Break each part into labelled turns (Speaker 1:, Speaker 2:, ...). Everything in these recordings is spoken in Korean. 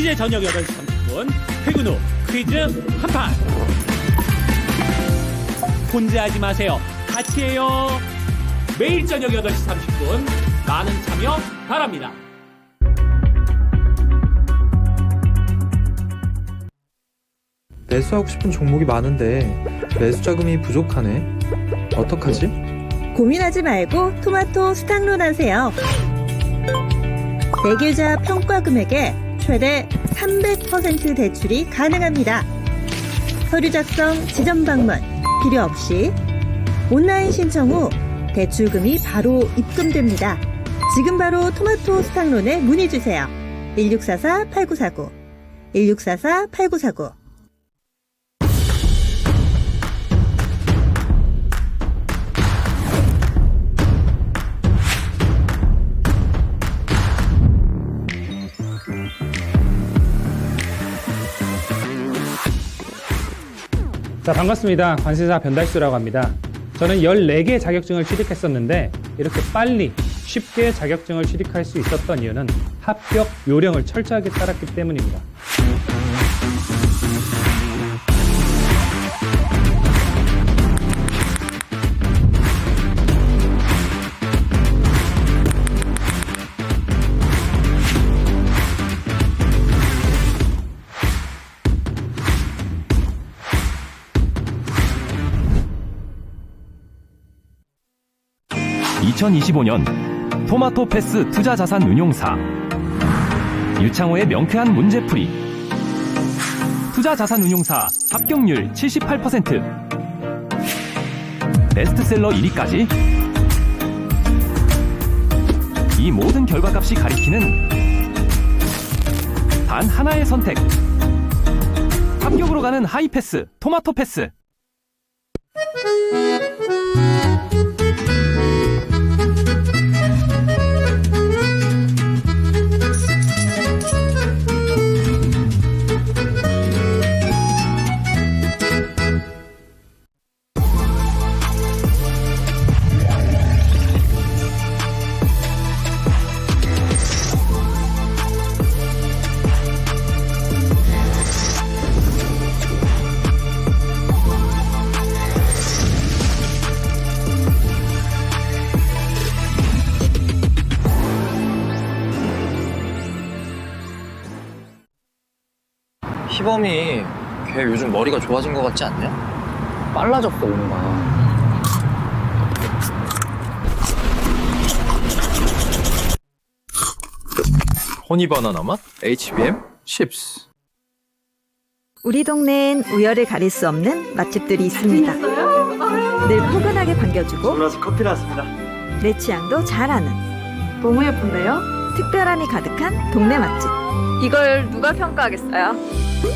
Speaker 1: 이제 저녁 8시 30분 퇴근 후 퀴즈 한판. 혼자 하지 마세요. 같이 해요. 매일 저녁 8시 30분 많은 참여 바랍니다.
Speaker 2: 매수하고 싶은 종목이 많은데 매수 자금이 부족하네. 어떡하지?
Speaker 3: 고민하지 말고 토마토 스탁론 하세요. 내계좌 평가 금액에 최대 300% 대출이 가능합니다. 서류 작성, 지점 방문 필요 없이 온라인 신청 후 대출금이 바로 입금됩니다. 지금 바로 토마토 스탁론에 문의주세요. 1644-8949 1644-8949.
Speaker 4: 자, 반갑습니다. 관세사 변달수라고 합니다. 저는 14개 자격증을 취득했었는데 이렇게 빨리 쉽게 자격증을 취득할 수 있었던 이유는 합격 요령을 철저하게 따랐기 때문입니다.
Speaker 5: (2025년) 토마토 패스 투자자산운용사 유창호의 명쾌한 문제풀이. 투자자산운용사 합격률 78%, 베스트셀러 1위까지. 이 모든 결과값이 가리키는 단 하나의 선택. 합격으로 가는 하이패스 토마토 패스.
Speaker 6: 희범이 걔 요즘 머리가 좋아진 것 같지 않냐?
Speaker 7: 빨라졌어, 뭔가.
Speaker 6: 허니바나나 맛? HBM? 칩스.
Speaker 3: 우리 동네엔 우열을 가릴 수 없는 맛집들이 있습니다. 늘 포근하게 반겨주고
Speaker 8: 커피 나왔습니다.
Speaker 3: 내 취향도 잘 아는
Speaker 9: 너무 예쁜데요?
Speaker 3: 특별함이 가득한 동네 맛집.
Speaker 9: 이걸 누가 평가하겠어요?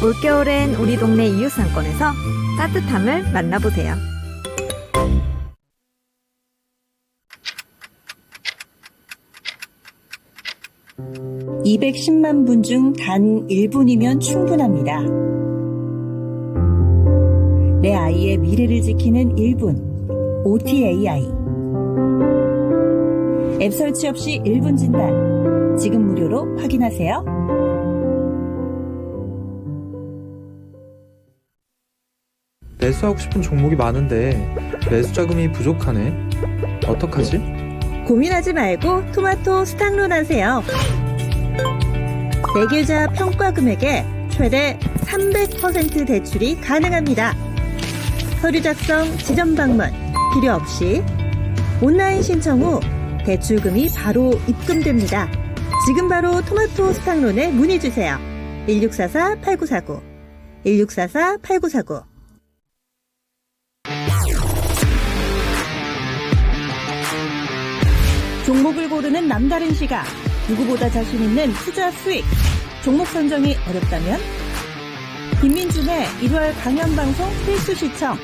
Speaker 3: 올겨울엔 우리 동네 이웃상권에서 따뜻함을 만나보세요. (210만) 분 중 단 1분이면 충분합니다. 내 아이의 미래를 지키는 1분 OTAI. 앱 설치 없이 1분 진단 지금 무료로 확인하세요.
Speaker 2: 매수하고 싶은 종목이 많은데 매수 자금이 부족하네. 어떡하지?
Speaker 3: 고민하지 말고 토마토 스탁론 하세요. 내계좌 평가 금액에 최대 300% 대출이 가능합니다. 서류 작성, 지점 방문 필요 없이 온라인 신청 후 대출금이 바로 입금됩니다. 지금 바로 토마토 스탁론에 문의주세요. 1644-8949 1644-8949. 종목을 고르는 남다른 시각, 누구보다 자신 있는 투자 수익. 종목 선정이 어렵다면 김민준의 1월 강연방송 필수 시청.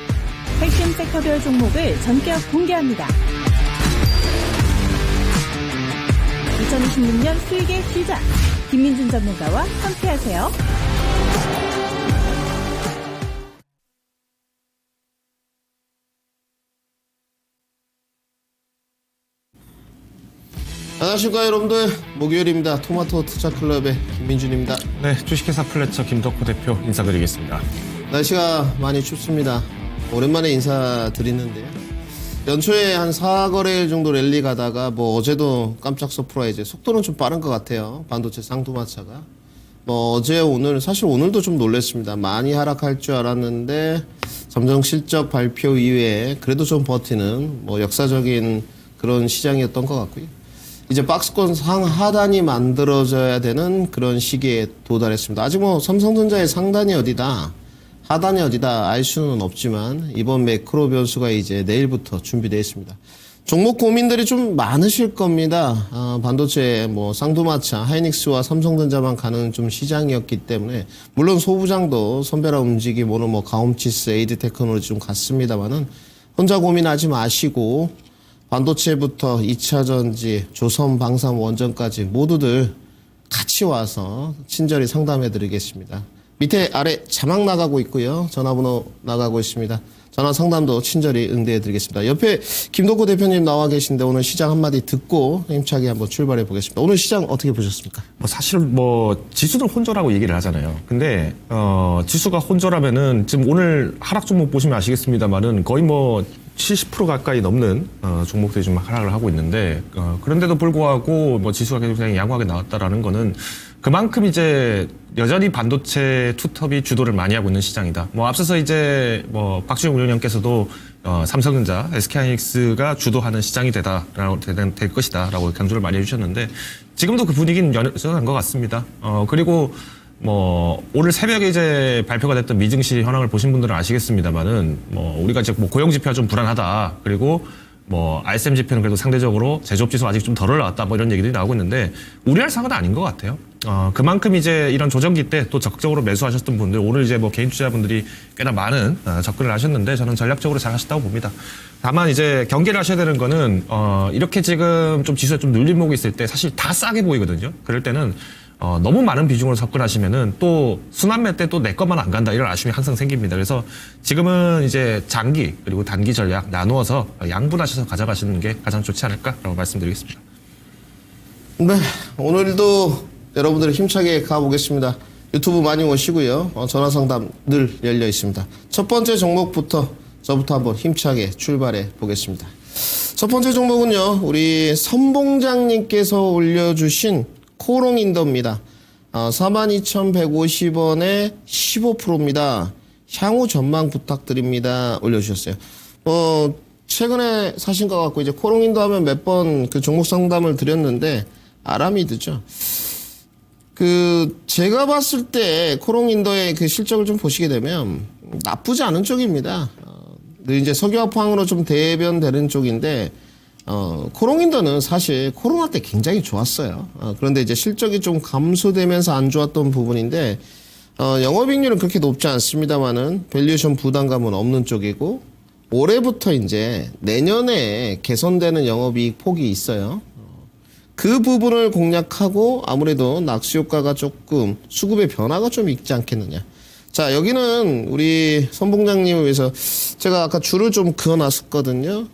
Speaker 3: 핵심 섹터별 종목을 전격 공개합니다. 2026년 수익의 시작, 김민준 전문가와 함께하세요.
Speaker 8: 안녕하십니까 여러분들, 목요일입니다. 토마토 투자클럽의 김민준입니다.
Speaker 10: 네, 주식회사 플래처 김덕호 대표 인사드리겠습니다.
Speaker 8: 날씨가 많이 춥습니다. 오랜만에 인사드리는데요. 연초에 한 4거래일 정도 랠리 가다가 어제도 깜짝 서프라이즈, 속도는 좀 빠른 것 같아요. 반도체 쌍두마차가. 어제 오늘, 사실 오늘도 좀 놀랐습니다. 많이 하락할 줄 알았는데 점정 실적 발표 이외에 그래도 좀 버티는 역사적인 그런 시장이었던 것 같고요. 이제 박스권 상하단이 만들어져야 되는 그런 시기에 도달했습니다. 아직 삼성전자의 상단이 어디다, 하단이 어디다 알 수는 없지만 이번 매크로 변수가 이제 내일부터 준비되어 있습니다. 종목 고민들이 좀 많으실 겁니다. 반도체 쌍두마차, 하이닉스와 삼성전자만 가는 좀 시장이었기 때문에, 물론 소부장도 선별화 움직임 오늘 가홈치스, 에이드테크놀로지 좀 갔습니다만은 혼자 고민하지 마시고 반도체부터 2차전지, 조선, 방산, 원전까지 모두들 같이 와서 친절히 상담해 드리겠습니다. 밑에 아래 자막 나가고 있고요. 전화번호 나가고 있습니다. 전화 상담도 친절히 응대해 드리겠습니다. 옆에 김덕호 대표님 나와 계신데 오늘 시장 한마디 듣고 힘차게 한번 출발해 보겠습니다. 오늘 시장 어떻게 보셨습니까?
Speaker 10: 사실 지수는 혼조라고 얘기를 하잖아요. 근데 지수가 혼조라면은 지금 오늘 하락 종목 보시면 아시겠습니다만은 거의 70% 가까이 넘는 종목들이 좀 하락을 하고 있는데, 그런데도 불구하고 지수가 계속 그냥 양호하게 나왔다라는 거는 그만큼 이제 여전히 반도체 투톱이 주도를 많이 하고 있는 시장이다. 앞서서 이제 박주영 운영님께서도 삼성전자, SK하이닉스가 주도하는 시장이 될 것이다라고 강조를 많이 해주셨는데, 지금도 그 분위기는 여전한 것 같습니다. 그리고 오늘 새벽에 이제 발표가 됐던 미증시 현황을 보신 분들은 아시겠습니다만은, 우리가 이제 고용 지표가 좀 불안하다. 그리고 RSM 지표는 그래도 상대적으로 제조업 지수 아직 좀 덜 올라왔다. 이런 얘기들이 나오고 있는데, 우려할 상황은 아닌 것 같아요. 그만큼 이제 이런 조정기 때 또 적극적으로 매수하셨던 분들, 오늘 이제 개인 투자분들이 꽤나 많은 접근을 하셨는데, 저는 전략적으로 잘 하셨다고 봅니다. 다만 이제 경계를 하셔야 되는 거는, 이렇게 지금 좀 지수에 좀 눌림목이 있을 때 사실 다 싸게 보이거든요. 그럴 때는 너무 많은 비중으로 접근하시면은 또 순환매 때 또 내 것만 안 간다, 이런 아쉬움이 항상 생깁니다. 그래서 지금은 이제 장기 그리고 단기 전략 나누어서 양분하셔서 가져가시는 게 가장 좋지 않을까라고 말씀드리겠습니다.
Speaker 8: 네, 오늘도 여러분들 힘차게 가보겠습니다. 유튜브 많이 오시고요. 전화 상담 늘 열려 있습니다. 첫 번째 종목부터 저부터 한번 힘차게 출발해 보겠습니다. 첫 번째 종목은요, 우리 선봉장님께서 올려주신 코롱인더입니다. 42,150원에 15%입니다. 향후 전망 부탁드립니다. 올려주셨어요. 최근에 사신 것 같고, 이제 코롱인더 하면 몇 번 그 종목 상담을 드렸는데, 아라미드죠. 제가 봤을 때 코롱인더의 그 실적을 좀 보시게 되면 나쁘지 않은 쪽입니다. 이제 석유화황으로 좀 대변되는 쪽인데, 코롱인더는 사실 코로나 때 굉장히 좋았어요. 그런데 이제 실적이 좀 감소되면서 안 좋았던 부분인데, 영업이익률은 그렇게 높지 않습니다만은 밸류에이션 부담감은 없는 쪽이고, 올해부터 이제 내년에 개선되는 영업이익 폭이 있어요. 그 부분을 공략하고 아무래도 낙수 효과가 조금, 수급의 변화가 좀 있지 않겠느냐. 자, 여기는 우리 선봉장님을 위해서 제가 아까 줄을 좀 그어놨었거든요.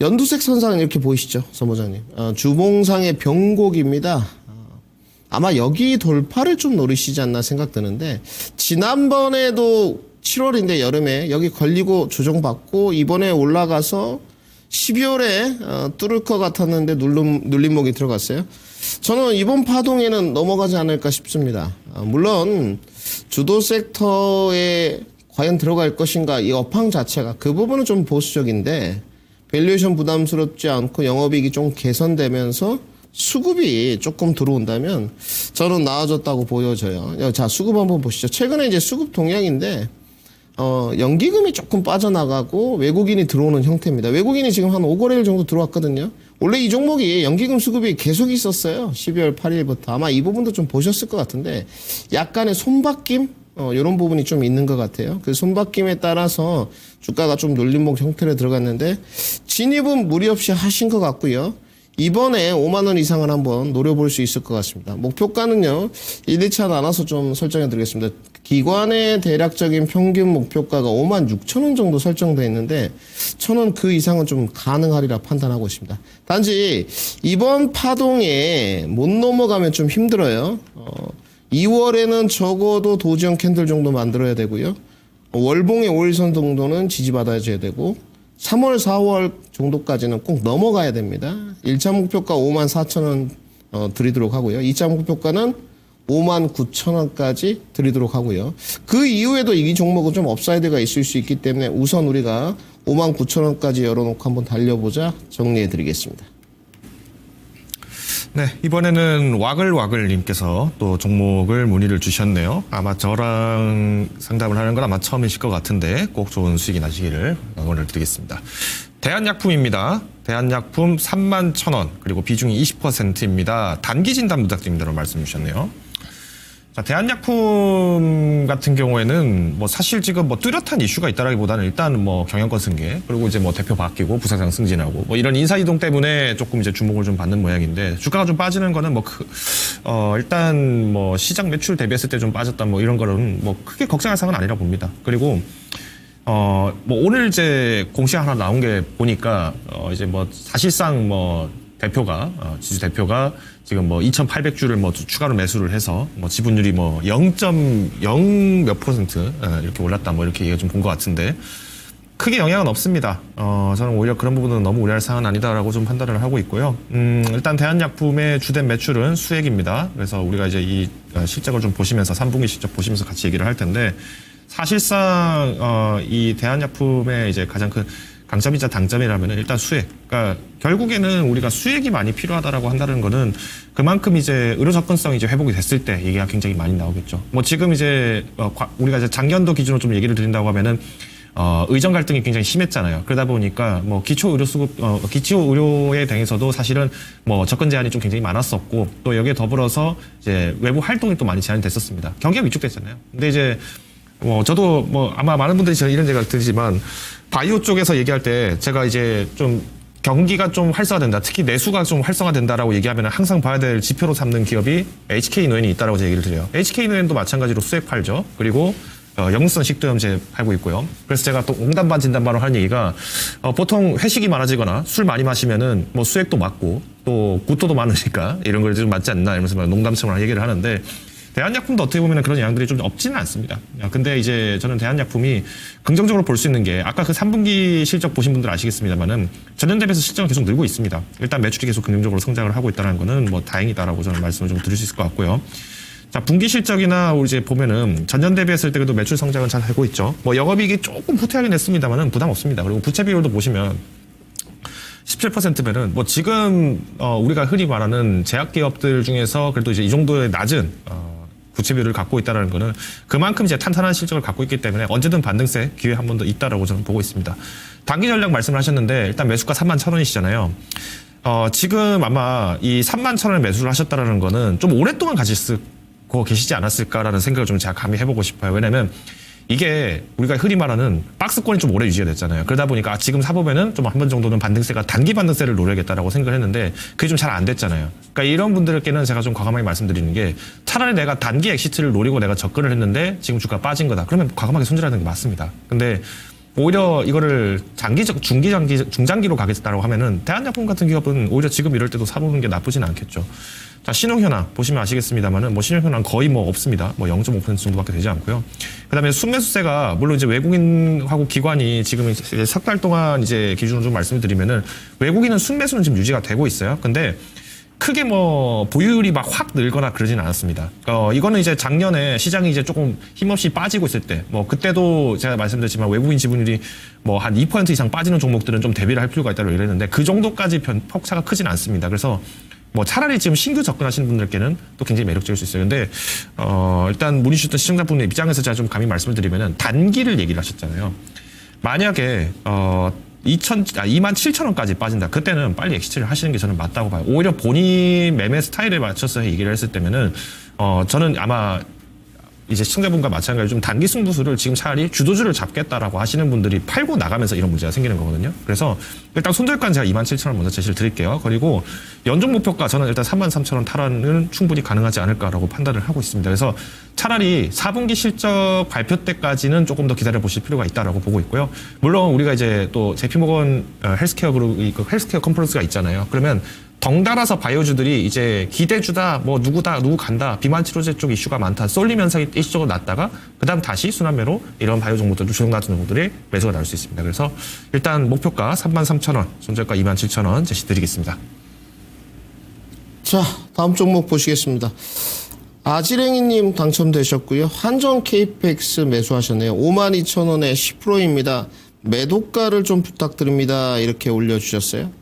Speaker 8: 연두색 선상은 이렇게 보이시죠, 선봉장님. 주봉상의 병곡입니다. 아마 여기 돌파를 좀 노리시지 않나 생각드는데, 지난번에도 7월인데 여름에 여기 걸리고 조정받고 이번에 올라가서 12월에 뚫을 것 같았는데 눌림목이 들어갔어요. 저는 이번 파동에는 넘어가지 않을까 싶습니다. 물론 주도 섹터에 과연 들어갈 것인가, 이 업황 자체가 그 부분은 좀 보수적인데, 밸류에이션 부담스럽지 않고 영업이익이 좀 개선되면서 수급이 조금 들어온다면 저는 나아졌다고 보여져요. 자, 수급 한번 보시죠. 최근에 이제 수급 동향인데, 연기금이 조금 빠져나가고 외국인이 들어오는 형태입니다. 외국인이 지금 한 5거래일 정도 들어왔거든요. 원래 이 종목이 연기금 수급이 계속 있었어요. 12월 8일부터. 아마 이 부분도 좀 보셨을 것 같은데, 약간의 손바뀜? 이런 부분이 좀 있는 것 같아요. 그 손바뀜에 따라서 주가가 좀 눌림목 형태로 들어갔는데, 진입은 무리 없이 하신 것 같고요. 이번에 5만 원 이상을 한번 노려볼 수 있을 것 같습니다. 목표가는요, 1, 2차 나눠서 좀 설정해 드리겠습니다. 기관의 대략적인 평균 목표가가 56,000원 정도 설정되어 있는데 저는 그 이상은 좀 가능하리라 판단하고 있습니다. 단지 이번 파동에 못 넘어가면 좀 힘들어요. 2월에는 적어도 도지형 캔들 정도 만들어야 되고요. 월봉의 5일선 정도는 지지받아야 되고 3월, 4월 정도까지는 꼭 넘어가야 됩니다. 1차 목표가 54,000원 드리도록 하고요. 2차 목표가는 59,000원까지 드리도록 하고요. 그 이후에도 이 종목은 좀 업사이드가 있을 수 있기 때문에 우선 우리가 59,000원까지 열어놓고 한번 달려보자 정리해드리겠습니다.
Speaker 10: 네, 이번에는 와글와글님께서 또 종목을 문의를 주셨네요. 아마 저랑 상담을 하는 건 아마 처음이실 것 같은데 꼭 좋은 수익이 나시기를 응원을 드리겠습니다. 대한약품입니다. 대한약품 31,000원 그리고 비중이 20%입니다. 단기 진단 부탁드립니다라고 말씀 주셨네요. 자, 대한약품 같은 경우에는 뭐 사실 지금 뭐 뚜렷한 이슈가 있다라기보다는 일단 뭐 경영권 승계 그리고 이제 뭐 대표 바뀌고 부사장 승진하고 뭐 이런 인사 이동 때문에 조금 이제 주목을 좀 받는 모양인데 주가가 좀 빠지는 거는 뭐 일단 뭐 시장 매출 대비했을 때 좀 빠졌다 뭐 이런 거는 뭐 크게 걱정할 사항은 아니라 봅니다. 그리고 뭐 오늘 이제 공시 하나 나온 게 보니까 이제 뭐 사실상 뭐 대표가 지주 대표가 지금 뭐 2,800주를 뭐 추가로 매수를 해서 뭐 지분율이 뭐 0.0 몇 퍼센트 이렇게 올랐다 뭐 이렇게 얘기가 좀 본 것 같은데 크게 영향은 없습니다. 저는 오히려 그런 부분은 너무 우려할 사항은 아니다라고 좀 판단을 하고 있고요. 일단 대한약품의 주된 매출은 수액입니다. 그래서 우리가 이제 이 실적을 좀 보시면서 3분기 실적 보시면서 같이 얘기를 할 텐데 사실상 이 대한약품의 이제 가장 큰 강점이자 단점이라면 일단 수액. 그러니까 결국에는 우리가 수액이 많이 필요하다라고 한다는 거는 그만큼 이제 의료 접근성이 이제 회복이 됐을 때 얘기가 굉장히 많이 나오겠죠. 뭐 지금 이제 우리가 이제 작년도 기준으로 좀 얘기를 드린다고 하면은 의정 갈등이 굉장히 심했잖아요. 그러다 보니까 뭐 기초 의료 수급 기초 의료에 대해서도 사실은 뭐 접근 제한이 좀 굉장히 많았었고 또 여기에 더불어서 이제 외부 활동이 또 많이 제한이 됐었습니다. 경기가 위축됐잖아요. 근데 이제 저도 뭐 아마 많은 분들이 이런 생각 들지만 바이오 쪽에서 얘기할 때 제가 이제 좀 경기가 좀 활성화된다. 특히 내수가 좀 활성화된다라고 얘기하면 항상 봐야 될 지표로 삼는 기업이 HK노엔이 있다라고 제가 얘기를 드려요. HK노엔도 마찬가지로 수액 팔죠. 그리고 영수선 식도염제 팔고 있고요. 그래서 제가 또 옹담 반 진담 반으로 하는 얘기가 보통 회식이 많아지거나 술 많이 마시면은 뭐 수액도 맞고 또 구토도 많으니까 이런 걸 좀 맞지 않나 이러면서 농담처럼 얘기를 하는데 대한약품도 어떻게 보면 그런 영향들이 좀 없지는 않습니다. 근데 이제 저는 대한약품이 긍정적으로 볼 수 있는 게 아까 그 3분기 실적 보신 분들 아시겠습니다만은 전년 대비해서 실적은 계속 늘고 있습니다. 일단 매출이 계속 긍정적으로 성장을 하고 있다는 거는 뭐 다행이다라고 저는 말씀을 좀 드릴 수 있을 것 같고요. 자, 분기 실적이나 이제 보면은 전년 대비했을 때 그래도 매출 성장은 잘 하고 있죠. 뭐 영업이익이 조금 후퇴하긴 했습니다만은 부담 없습니다. 그리고 부채 비율도 보시면 17%면은 뭐 지금 우리가 흔히 말하는 제약기업들 중에서 그래도 이제 이 정도의 낮은 부채 비율을 갖고 있다는 거는 그만큼 이제 탄탄한 실적을 갖고 있기 때문에 언제든 반등세 기회 한 번 더 있다라고 저는 보고 있습니다. 단기 전략 말씀을 하셨는데 일단 매수가 31,000원이시잖아요. 지금 아마 이 31,000원에 매수를 하셨다라는 거는 좀 오랫동안 가지고 계시지 않았을까라는 생각을 좀 제가 감히 해보고 싶어요. 왜냐면 이게 우리가 흔히 말하는 박스권이 좀 오래 유지가 됐잖아요. 그러다 보니까 지금 사보면은 좀 한 번 정도는 반등세가 단기 반등세를 노려야겠다라고 생각을 했는데 그게 좀 잘 안 됐잖아요. 그러니까 이런 분들께는 제가 좀 과감하게 말씀드리는 게 차라리 내가 단기 엑시트를 노리고 내가 접근을 했는데 지금 주가가 빠진 거다. 그러면 과감하게 손절하는 게 맞습니다. 근데 오히려 이거를 중장기로 가겠다라고 하면은 대한약품 같은 기업은 오히려 지금 이럴 때도 사보는 게 나쁘진 않겠죠. 자, 신용현황 보시면 아시겠습니다만은 뭐 신용현황 거의 뭐 없습니다. 뭐 0.5% 정도밖에 되지 않고요. 그다음에 순매수세가 물론 이제 외국인하고 기관이 지금 이제 석 달 동안 이제 기준으로 좀 말씀을 드리면은 외국인은 순매수는 지금 유지가 되고 있어요. 근데 크게 뭐 보유율이 막 확 늘거나 그러진 않았습니다. 이거는 이제 작년에 시장이 이제 조금 힘없이 빠지고 있을 때, 뭐 그때도 제가 말씀드렸지만 외국인 지분율이 뭐 한 2% 이상 빠지는 종목들은 좀 대비를 할 필요가 있다고 얘기했는데 그 정도까지 폭차가 크진 않습니다. 그래서 뭐 차라리 지금 신규 접근하시는 분들께는 또 굉장히 매력적일 수 있어요. 근데 일단 문의 주셨던 시청자분의 입장에서 제가 좀 감히 말씀을 드리면은 단기를 얘기를 하셨잖아요. 만약에 27,000원까지 빠진다. 그때는 빨리 엑시트를 하시는 게 저는 맞다고 봐요. 오히려 본인 매매 스타일에 맞춰서 얘기를 했을 때면은 저는 아마 이제 시청자분과 마찬가지로 좀 단기 승부수를 지금 차라리 주도주를 잡겠다라고 하시는 분들이 팔고 나가면서 이런 문제가 생기는 거거든요. 그래서 일단 손절가는 제가 27,000원 먼저 제시를 드릴게요. 그리고 연중 목표가 저는 일단 33,000원 탈환은 충분히 가능하지 않을까라고 판단을 하고 있습니다. 그래서 차라리 4분기 실적 발표 때까지는 조금 더 기다려 보실 필요가 있다라고 보고 있고요. 물론 우리가 이제 또 JP모건 헬스케어 그룹 헬스케어 컨퍼런스가 있잖아요. 그러면 덩달아서 바이오주들이 이제 기대주다, 뭐 누구 간다, 비만 치료제 쪽 이슈가 많다, 쏠림 현상이 일시적으로 났다가 그다음 다시 순환매로 이런 바이오 종목들, 주력 낮은 종목들의 매수가 나올 수 있습니다. 그래서 일단 목표가 33,000원, 손절가 27,000원 제시드리겠습니다.
Speaker 8: 자, 다음 종목 보시겠습니다. 아지랭이님 당첨되셨고요. 한전 KPX 매수하셨네요. 52,000원에 10%입니다. 매도가를 좀 부탁드립니다. 이렇게 올려주셨어요.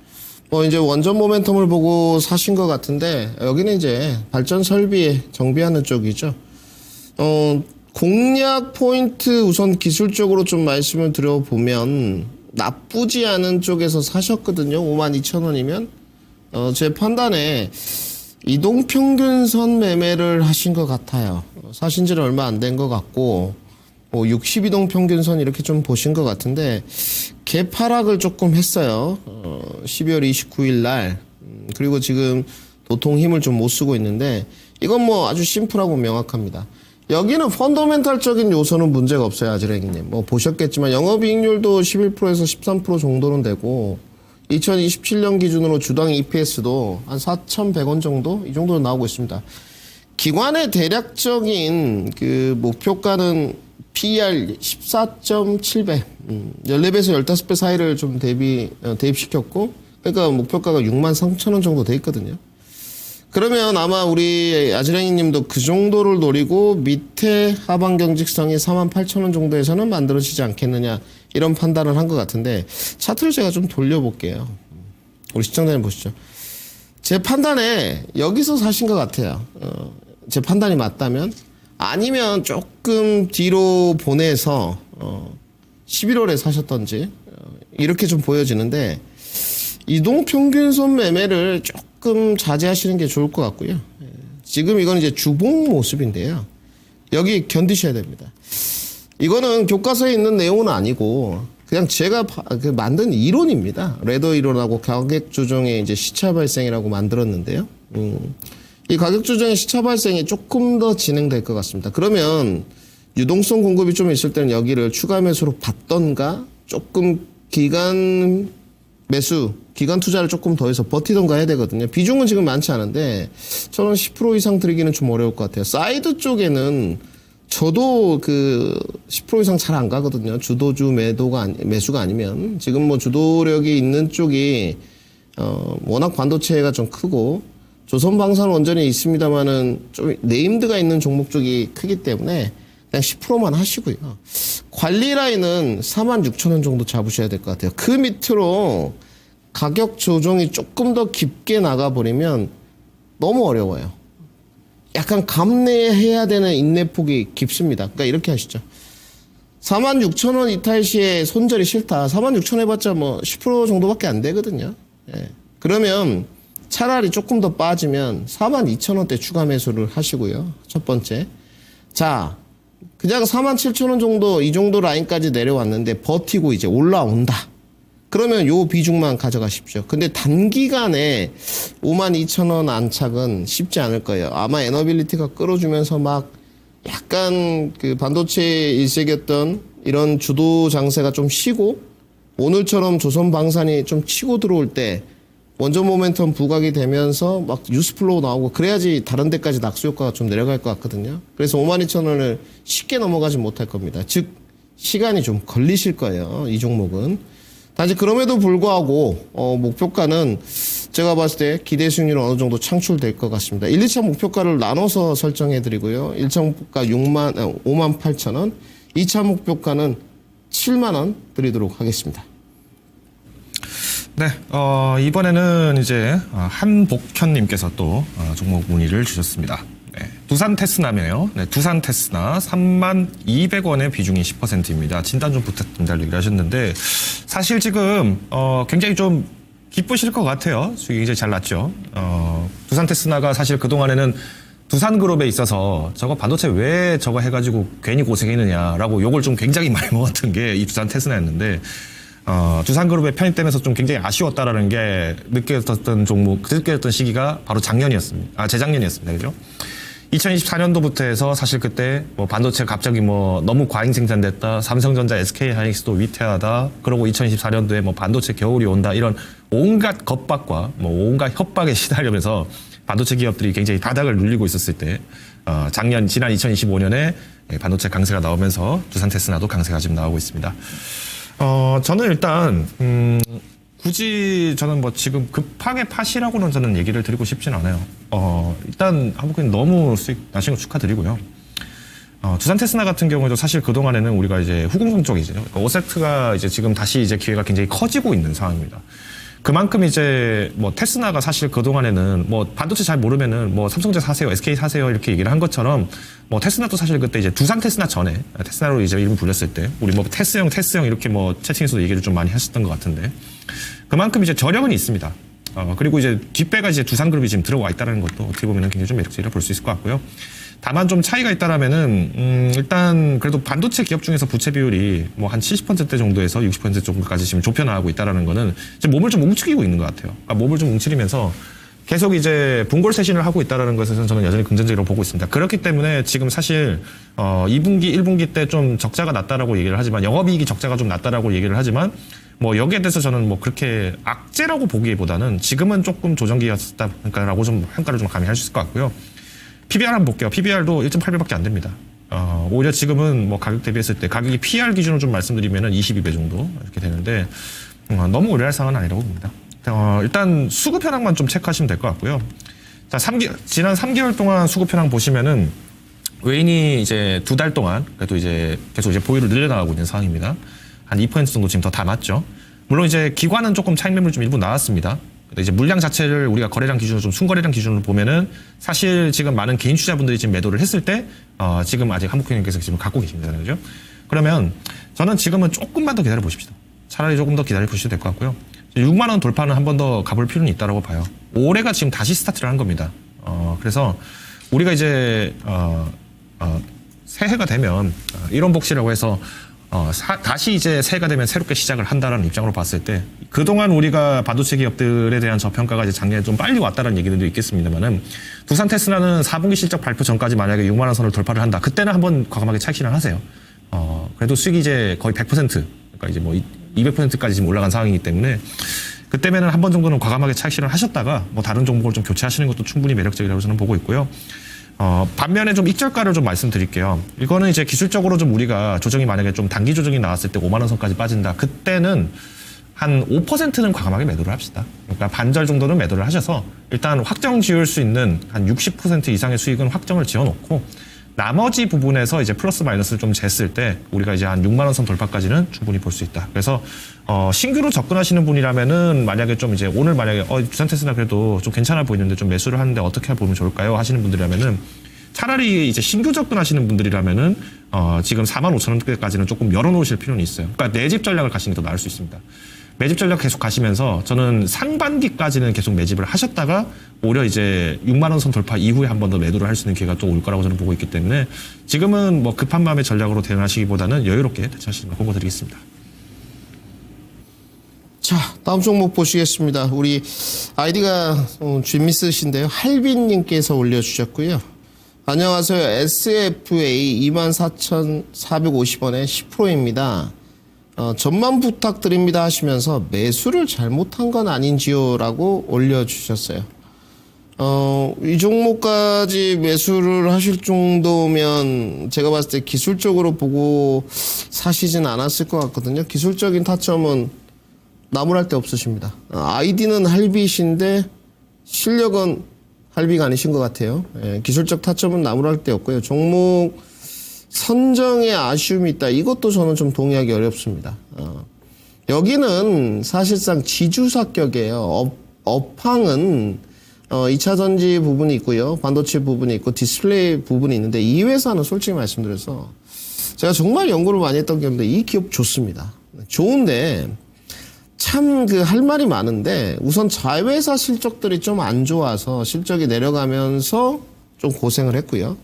Speaker 8: 이제 원전 모멘텀을 보고 사신 것 같은데, 여기는 이제 발전 설비 정비하는 쪽이죠. 공략 포인트 우선 기술적으로 좀 말씀을 드려보면, 나쁘지 않은 쪽에서 사셨거든요. 52,000원이면. 제 판단에 이동평균선 매매를 하신 것 같아요. 사신 지는 얼마 안 된 것 같고, 62동 평균선 이렇게 좀 보신 것 같은데, 개파락을 조금 했어요. 12월 29일 날. 그리고 지금 도통 힘을 좀 못 쓰고 있는데, 이건 뭐 아주 심플하고 명확합니다. 여기는 펀더멘탈적인 요소는 문제가 없어요, 아지랭이님. 보셨겠지만 영업이익률도 11%에서 13% 정도는 되고, 2027년 기준으로 주당 EPS도 한 4,100원 정도? 이 정도로 나오고 있습니다. 기관의 대략적인 그 목표가는 PER 14.7배, 14배에서 15배 사이를 좀 대입시켰고, 그러니까 목표가가 63,000원 정도 돼 있거든요. 그러면 아마 우리 아지랭이 님도 그 정도를 노리고 밑에 하방 경직성이 48,000원 정도에서는 만들어지지 않겠느냐, 이런 판단을 한 것 같은데, 차트를 제가 좀 돌려볼게요. 우리 시청자님 보시죠. 제 판단에 여기서 사신 것 같아요. 제 판단이 맞다면. 아니면 조금 뒤로 보내서 11월에 사셨던지 이렇게 좀 보여지는데, 이동평균선 매매를 조금 자제하시는 게 좋을 것 같고요. 지금 이건 이제 주봉 모습인데요. 여기 견디셔야 됩니다. 이거는 교과서에 있는 내용은 아니고 그냥 제가 만든 이론입니다. 레더 이론하고 가격 조정의 이제 시차 발생이라고 만들었는데요. 이 가격 조정의 시차 발생이 조금 더 진행될 것 같습니다. 그러면 유동성 공급이 좀 있을 때는 여기를 추가 매수로 받던가, 조금 기간 투자를 조금 더 해서 버티던가 해야 되거든요. 비중은 지금 많지 않은데 저는 10% 이상 드리기는 좀 어려울 것 같아요. 사이드 쪽에는 저도 그 10% 이상 잘 안 가거든요. 주도주 매수가 아니면. 지금 뭐 주도력이 있는 쪽이 워낙 반도체가 좀 크고, 조선방산원전이 있습니다만은 좀 네임드가 있는 종목 쪽이 크기 때문에 그냥 10%만 하시고요. 관리 라인은 46,000원 정도 잡으셔야 될 것 같아요. 그 밑으로 가격 조정이 조금 더 깊게 나가버리면 너무 어려워요. 약간 감내해야 되는 인내폭이 깊습니다. 그러니까 이렇게 하시죠. 46,000원 이탈 시에 손절이 싫다. 46,000원 해봤자 뭐 10% 정도밖에 안 되거든요. 예. 그러면 차라리 조금 더 빠지면 42,000원대 추가 매수를 하시고요. 첫 번째. 자, 그냥 47,000원 정도, 이 정도 라인까지 내려왔는데 버티고 이제 올라온다. 그러면 요 비중만 가져가십시오. 근데 단기간에 52,000원 안착은 쉽지 않을 거예요. 아마 에너빌리티가 끌어주면서 막 약간 그 반도체 일색이었던 이런 주도 장세가 좀 쉬고, 오늘처럼 조선방산이 좀 치고 들어올 때 원전 모멘텀 부각이 되면서 막 뉴스플로우 나오고, 그래야지 다른 데까지 낙수 효과가 좀 내려갈 것 같거든요. 그래서 52,000원을 쉽게 넘어가지 못할 겁니다. 즉 시간이 좀 걸리실 거예요, 이 종목은. 단지 그럼에도 불구하고 목표가는 제가 봤을 때 기대 수익률은 어느 정도 창출될 것 같습니다. 1, 2차 목표가를 나눠서 설정해 드리고요. 1차 목표가 58,000원, 2차 목표가는 7만원 드리도록 하겠습니다.
Speaker 10: 네, 이번에는 이제 한복현님께서 또 종목 문의를 주셨습니다. 네, 두산 테스나면요. 네, 두산 테스나 32,200원의 비중이 10%입니다. 진단 좀 부탁드립니다. 얘기를 하셨는데, 사실 지금 굉장히 좀 기쁘실 것 같아요. 수익이 굉장히 잘 났죠. 두산 테스나가 사실 그동안에는 두산그룹에 있어서 저거 반도체 왜 저거 해가지고 괜히 고생했느냐라고 욕을 좀 굉장히 많이 먹었던 게 이 두산 테스나였는데 두산그룹에 편입되면서 좀 굉장히 아쉬웠다라는 게 느껴졌던 종목, 느껴졌던 시기가 바로 작년이었습니다. 재작년이었습니다. 그죠? 2024년도부터 해서 사실 그때 뭐 반도체 갑자기 뭐 너무 과잉 생산됐다, 삼성전자, SK하이닉스도 위태하다, 그리고 2024년도에 뭐 반도체 겨울이 온다, 이런 온갖 겁박과 뭐 온갖 협박에 시달리면서 반도체 기업들이 굉장히 바닥을 눌리고 있었을 때, 지난 2025년에 반도체 강세가 나오면서 두산 테스나도 강세가 지금 나오고 있습니다. 저는 일단, 굳이 저는 뭐 지금 급하게 파시라고는 저는 얘기를 드리고 싶진 않아요. 일단 한국인 너무 수익 나신 거 축하드리고요. 두산 테스나 같은 경우에도 사실 그동안에는 우리가 이제 후공정 쪽이죠. 그러니까 5세트가 이제 지금 다시 이제 기회가 굉장히 커지고 있는 상황입니다. 그만큼 이제 뭐 테스나가 사실 그동안에는 뭐 반도체 잘 모르면은 뭐 삼성전자 사세요, SK 사세요 이렇게 얘기를 한 것처럼 뭐 테스나도 사실 그때 이제 두산 테스나 전에 테스나로 이제 이름 불렸을 때 우리 뭐 테스형 이렇게 뭐 채팅에서도 얘기를 좀 많이 하셨던 것 같은데 그만큼 이제 저력은 있습니다. 그리고 이제 뒷배가 이제 두산그룹이 지금 들어와 있다는 것도 어떻게 보면은 굉장히 좀 매력적이라 볼 수 있을 것 같고요. 다만 좀 차이가 있다라면은 일단 그래도 반도체 기업 중에서 부채 비율이 뭐 한 70%대 정도에서 60% 정도까지 지금 좁혀 나가고 있다라는 거는 이제 몸을 좀 움츠리고 있는 것 같아요. 그러니까 몸을 좀 움츠리면서 계속 이제 분골쇄신을 하고 있다라는 것에서는 저는 여전히 긍정적으로 보고 있습니다. 그렇기 때문에 지금 사실 2분기, 1분기 때 좀 적자가 났다라고 얘기를 하지만 영업이익이 적자가 좀 났다라고 얘기를 하지만 뭐 여기에 대해서 저는 뭐 그렇게 악재라고 보기보다는 지금은 조금 조정기였다라고 좀 평가를 좀 감히 할 수 있을 것 같고요. PBR 한번 볼게요. PBR도 1.8배밖에 안 됩니다. 오히려 지금은 뭐 가격 대비했을 때 가격이 PR 기준으로 좀 말씀드리면은 22배 정도 이렇게 되는데 너무 오래할 상황은 아니라고 봅니다. 일단 수급 현황만 좀 체크하시면 될 것 같고요. 자, 지난 3개월 동안 수급 현황 보시면은 외인이 이제 2달 동안 그래도 이제 계속 이제 보유를 늘려나가고 있는 상황입니다. 한 2% 정도 지금 더 담았죠. 물론 이제 기관은 조금 차익 매물 좀 일부 나왔습니다. 근데 이제 물량 자체를 우리가 거래량 기준으로 좀 순거래량 기준으로 보면은 사실 지금 많은 개인 투자자분들이 지금 매도를 했을 때 지금 아직 한국은행께서 지금 갖고 계십니다. 그죠? 그러면 저는 지금은 조금만 더 기다려 보십시다. 차라리 조금 더 기다려 보셔도 될 것 같고요. 6만 원 돌파는 한 번 더 가볼 필요는 있다고 봐요. 올해가 지금 다시 스타트를 한 겁니다. 그래서 우리가 이제 새해가 되면 이런 복시라고 해서 다시 이제 새해가 되면 새롭게 시작을 한다라는 입장으로 봤을 때 그동안 우리가 반도체 기업들에 대한 저평가가 이제 작년에 좀 빨리 왔다라는 얘기들도 있겠습니다만은 두산 테스나는 4분기 실적 발표 전까지 만약에 6만 원 선을 돌파를 한다. 그때는 한번 과감하게 차익 실현하세요. 그래도 수익이 이제 거의 100%, 그러니까 이제 뭐 200%까지 지금 올라간 상황이기 때문에 그때면은 한 번 정도는 과감하게 차익 실현하셨다가 뭐 다른 종목을 좀 교체하시는 것도 충분히 매력적이라고 저는 보고 있고요. 반면에 좀 익절가를 좀 말씀드릴게요. 이거는 이제 기술적으로 좀 우리가 조정이 만약에 좀 단기 조정이 나왔을 때 5만 원 선까지 빠진다. 그때는 한 5%는 과감하게 매도를 합시다. 그러니까 반절 정도는 매도를 하셔서 일단 확정 지을 수 있는 한 60% 이상의 수익은 확정을 지어놓고 나머지 부분에서 이제 플러스 마이너스를 좀 쟀을 때 우리가 이제 한 6만 원 선 돌파까지는 충분히 볼 수 있다. 그래서 신규로 접근하시는 분이라면은 만약에 좀 이제 오늘 만약에 두산 테스나 그래도 좀 괜찮아 보이는데 좀 매수를 하는데 어떻게 보면 좋을까요? 하시는 분들이라면은 차라리 이제 신규 접근하시는 분들이라면은 지금 4만 5천 원대까지는 조금 열어놓으실 필요는 있어요. 그러니까 내집 전략을 가시는 게 더 나을 수 있습니다. 매집 전략 계속 가시면서 저는 상반기까지는 계속 매집을 하셨다가 오히려 이제 6만 원 선 돌파 이후에 한 번 더 매도를 할 수 있는 기회가 또 올 거라고 저는 보고 있기 때문에 지금은 뭐 급한 마음의 전략으로 대응하시기보다는 여유롭게 대처하시는 걸 권고드리겠습니다.
Speaker 8: 자, 다음 종목 보시겠습니다. 우리 아이디가 쥐미스신데요. 할빈님께서 올려주셨고요. 안녕하세요. SFA 24,450원에 10%입니다. 전만 부탁드립니다 하시면서 매수를 잘못한 건 아닌지요? 라고 올려주셨어요. 이 종목까지 매수를 하실 정도면 제가 봤을 때 기술적으로 보고 사시진 않았을 것 같거든요. 기술적인 타점은 나무랄 데 없으십니다. 아이디는 할빗인데 실력은 할비가 아니신 것 같아요. 기술적 타점은 나무랄 데 없고요. 종목 선정에 아쉬움이 있다. 이것도 저는 좀 동의하기 어렵습니다. 여기는 사실상 지주사격이에요. 업황은 2차 전지 부분이 있고요. 반도체 부분이 있고 디스플레이 부분이 있는데 이 회사는 솔직히 말씀드려서 제가 정말 연구를 많이 했던 게 없는데 이 기업 좋습니다. 좋은데 참 할 말이 많은데 우선 자회사 실적들이 좀 안 좋아서 실적이 내려가면서 좀 고생을 했고요.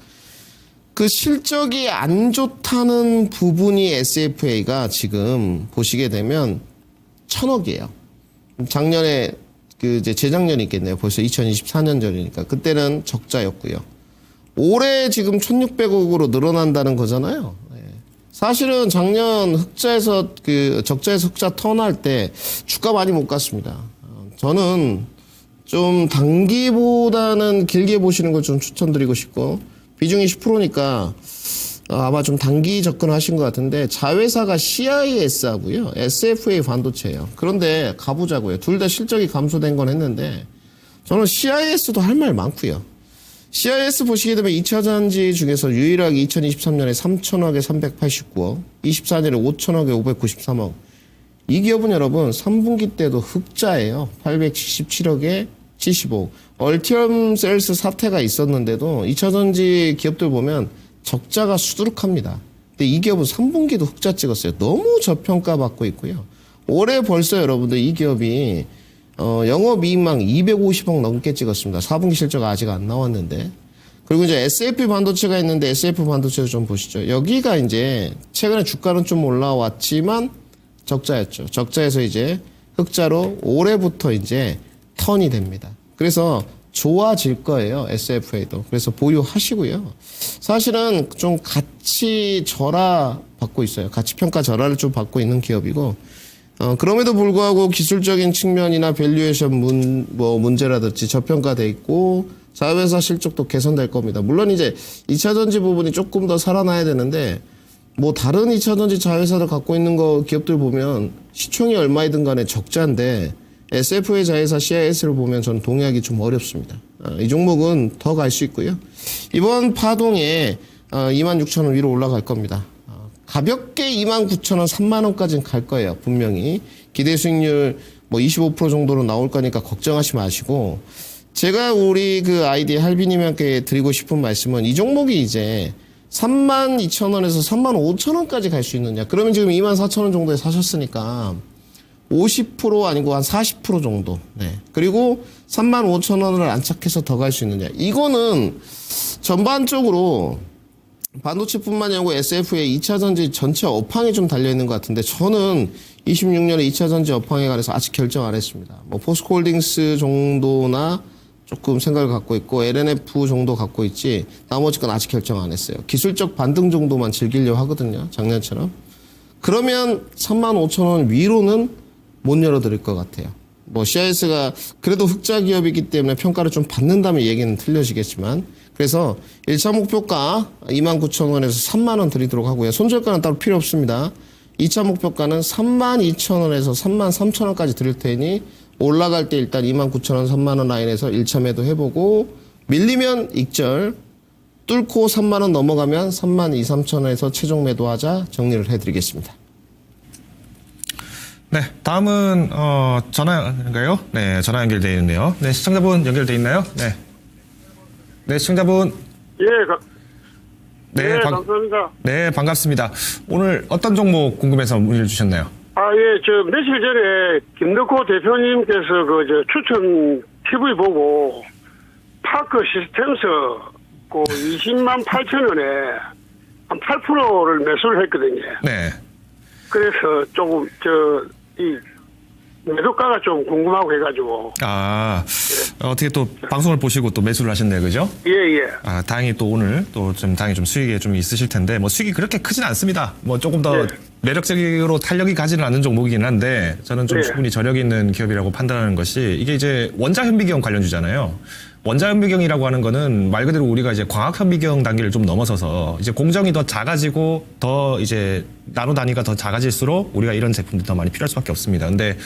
Speaker 8: 그 실적이 안 좋다는 부분이 SFA가 지금 보시게 되면 1,000억이에요. 작년에 그 이제 재작년이 있겠네요. 벌써 2024년 전이니까 그때는 적자였고요. 올해 지금 1,600억으로 늘어난다는 거잖아요. 사실은 작년 흑자에서 그 적자에서 흑자 턴할 때 주가 많이 못 갔습니다. 저는 좀 단기보다는 길게 보시는 걸 좀 추천드리고 싶고 비중이 10%니까 아마 좀 단기 접근하신 것 같은데 자회사가 CIS하고요. SFA 반도체예요. 그런데 가보자고요. 둘 다 실적이 감소된 건 했는데 저는 CIS도 할 말 많고요. CIS 보시게 되면 2차 전지 중에서 유일하게 2023년에 3,000억에 389억, 24년에 5,000억에 593억. 이 기업은 여러분 3분기 때도 흑자예요. 877억에 75억. 얼티엄 셀스 사태가 있었는데도 2차 전지 기업들 보면 적자가 수두룩합니다. 근데 이 기업은 3분기도 흑자 찍었어요. 너무 저평가 받고 있고요. 올해 벌써 여러분들 이 기업이 영업이익망 250억 넘게 찍었습니다. 4분기 실적 아직 안 나왔는데. 그리고 이제 SF 반도체가 있는데 SF 반도체도 좀 보시죠. 여기가 이제 최근에 주가는 좀 올라왔지만 적자였죠. 적자에서 이제 흑자로 올해부터 이제 턴이 됩니다. 그래서 좋아질 거예요. SFA도. 그래서 보유하시고요. 사실은 좀 가치 절하 받고 있어요. 가치 평가 절하를 좀 받고 있는 기업이고 그럼에도 불구하고 기술적인 측면이나 밸류에이션 문제라든지 저평가돼 있고 자회사 실적도 개선될 겁니다. 물론 이제 2차 전지 부분이 조금 더 살아나야 되는데 뭐 다른 2차 전지 자회사를 갖고 있는 거 기업들 보면 시총이 얼마이든 간에 적자인데 SFA 자회사 CIS를 보면 저는 동의하기 좀 어렵습니다. 이 종목은 더 갈 수 있고요. 이번 파동에 26,000원 위로 올라갈 겁니다. 가볍게 29,000원, 30,000원까지는 갈 거예요. 분명히. 기대 수익률 뭐 25% 정도로 나올 거니까 걱정하지 마시고 제가 우리 그 아이디 할비님께 드리고 싶은 말씀은 이 종목이 이제 32,000원에서 35,000원까지 갈 수 있느냐. 그러면 지금 24,000원 정도에 사셨으니까 50% 아니고 한 40% 정도. 네. 그리고 35,000원을 안착해서 더 갈 수 있느냐. 이거는 전반적으로 반도체뿐만이 아니고 SF의 2차 전지 전체 업황이 좀 달려있는 것 같은데 저는 26년에 2차 전지 업황에 관해서 아직 결정 안 했습니다. 뭐 포스코홀딩스 정도나 조금 생각을 갖고 있고 LNF 정도 갖고 있지 나머지 건 아직 결정 안 했어요. 기술적 반등 정도만 즐기려고 하거든요. 작년처럼. 그러면 35,000원 위로는 못 열어드릴 것 같아요. 뭐 CIS가 그래도 흑자 기업이기 때문에 평가를 좀 받는다면 얘기는 틀려지겠지만 그래서 1차 목표가 29,000원에서 30,000원 드리도록 하고요. 손절가는 따로 필요 없습니다. 2차 목표가는 32,000원에서 33,000원까지 드릴 테니 올라갈 때 일단 29,000원, 30,000원 라인에서 1차 매도 해보고 밀리면 익절 뚫고 30,000원 넘어가면 32,000~33,000원에서 최종 매도하자 정리를 해드리겠습니다.
Speaker 10: 네, 다음은 전화인가요? 네, 전화 연결되어 있네요. 네, 시청자분 연결되어 있나요? 네. 네, 시청자분.
Speaker 11: 예, 감사합니다.
Speaker 10: 네, 반갑습니다. 오늘 어떤 종목 궁금해서 문의를 주셨나요?
Speaker 11: 저 며칠 전에 김덕호 대표님께서 추천 TV 보고 파크 시스템스 208,000원에 한 8%를 매수를 했거든요.
Speaker 10: 네.
Speaker 11: 그래서 조금 이 매도가가 좀 궁금하고 해가지고.
Speaker 10: 어떻게 또 방송을 보시고 또 매수를 하셨네요, 그죠?
Speaker 11: 예.
Speaker 10: 다행히 또 오늘 또 좀 다행히 좀 수익이 좀 있으실 텐데 뭐 수익이 그렇게 크진 않습니다. 뭐 조금 더 매력적으로 탄력이 가지는 않는 종목이긴 한데 저는 좀 충분히 저력이 있는 기업이라고 판단하는 것이 이게 이제 원자현미경 관련주잖아요. 원자현미경이라고 하는 거는 말 그대로 우리가 이제 광학현미경 단계를 좀 넘어서서 이제 공정이 더 작아지고 더 이제 나노 단위가 더 작아질수록 우리가 이런 제품들이 더 많이 필요할 수밖에 없습니다. 근데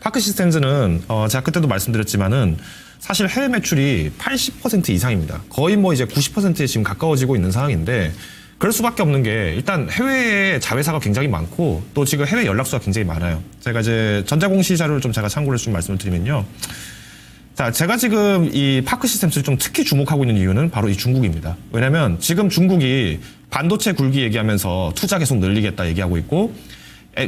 Speaker 10: 파크 시스템즈는 제가 그때도 말씀드렸지만은 사실 해외 매출이 80% 이상입니다. 거의 뭐 이제 90%에 지금 가까워지고 있는 상황인데 그럴 수밖에 없는 게 일단 해외에 자회사가 굉장히 많고 또 지금 해외 연락수가 굉장히 많아요. 제가 이제 전자공시 자료를 좀 제가 참고를 좀 말씀을 드리면요. 자, 제가 지금 이 파크 시스템스를 좀 특히 주목하고 있는 이유는 바로 이 중국입니다. 왜냐면 지금 중국이 반도체 굴기 얘기하면서 투자 계속 늘리겠다 얘기하고 있고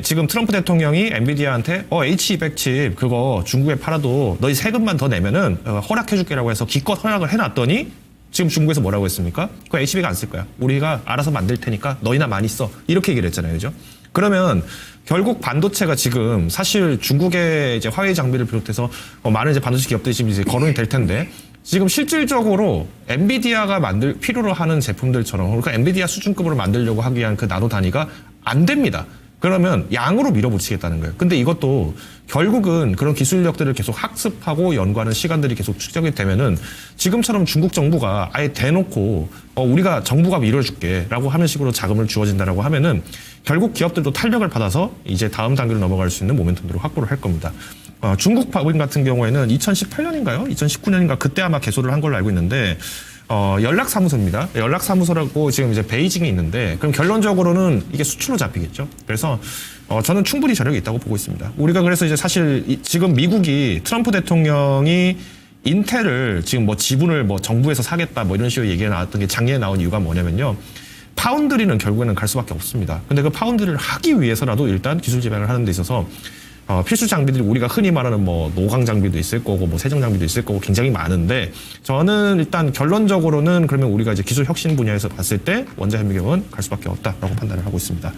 Speaker 10: 지금 트럼프 대통령이 엔비디아한테 H200 칩 그거 중국에 팔아도 너희 세금만 더 내면은 허락해줄게라고 해서 기껏 허락을 해놨더니 지금 중국에서 뭐라고 했습니까? 그거 HB가 안 쓸 거야. 우리가 알아서 만들 테니까 너희나 많이 써. 이렇게 얘기를 했잖아요. 그죠? 그러면 결국 반도체가 지금 사실 중국의 이제 화웨이 장비를 비롯해서 많은 이제 반도체 기업들이 지금 이제 거론이 될 텐데 지금 실질적으로 엔비디아가 필요로 하는 제품들처럼 그러니까 엔비디아 수준급으로 만들려고 하기 위한 그 나노 단위가 안 됩니다. 그러면 양으로 밀어붙이겠다는 거예요. 근데 이것도 결국은 그런 기술력들을 계속 학습하고 연구하는 시간들이 계속 축적이 되면은 지금처럼 중국 정부가 아예 대놓고 우리가 정부가 밀어줄게라고 하는 식으로 자금을 주어진다라고 하면은 결국 기업들도 탄력을 받아서 이제 다음 단계로 넘어갈 수 있는 모멘텀들을 확보를 할 겁니다. 중국 법인 같은 경우에는 2018년인가요? 2019년인가 그때 아마 개소를 한 걸로 알고 있는데 연락사무소입니다. 연락사무소라고 지금 이제 베이징에 있는데 그럼 결론적으로는 이게 수출로 잡히겠죠. 그래서 저는 충분히 저력이 있다고 보고 있습니다. 우리가 그래서 이제 사실 지금 미국이 트럼프 대통령이 인텔을 지금 뭐 지분을 뭐 정부에서 사겠다 뭐 이런 식으로 얘기가 나왔던 게 작년에 나온 이유가 뭐냐면요. 파운드리는 결국에는 갈 수밖에 없습니다. 근데 그 파운드리를 하기 위해서라도 일단 기술 재배를 하는 데 있어서 필수 장비들이 우리가 흔히 말하는 뭐 노광 장비도 있을 거고 뭐 세정 장비도 있을 거고 굉장히 많은데 저는 일단 결론적으로는 그러면 우리가 이제 기술 혁신 분야에서 봤을 때 원자 현미경은 갈 수밖에 없다라고 판단을 하고 있습니다.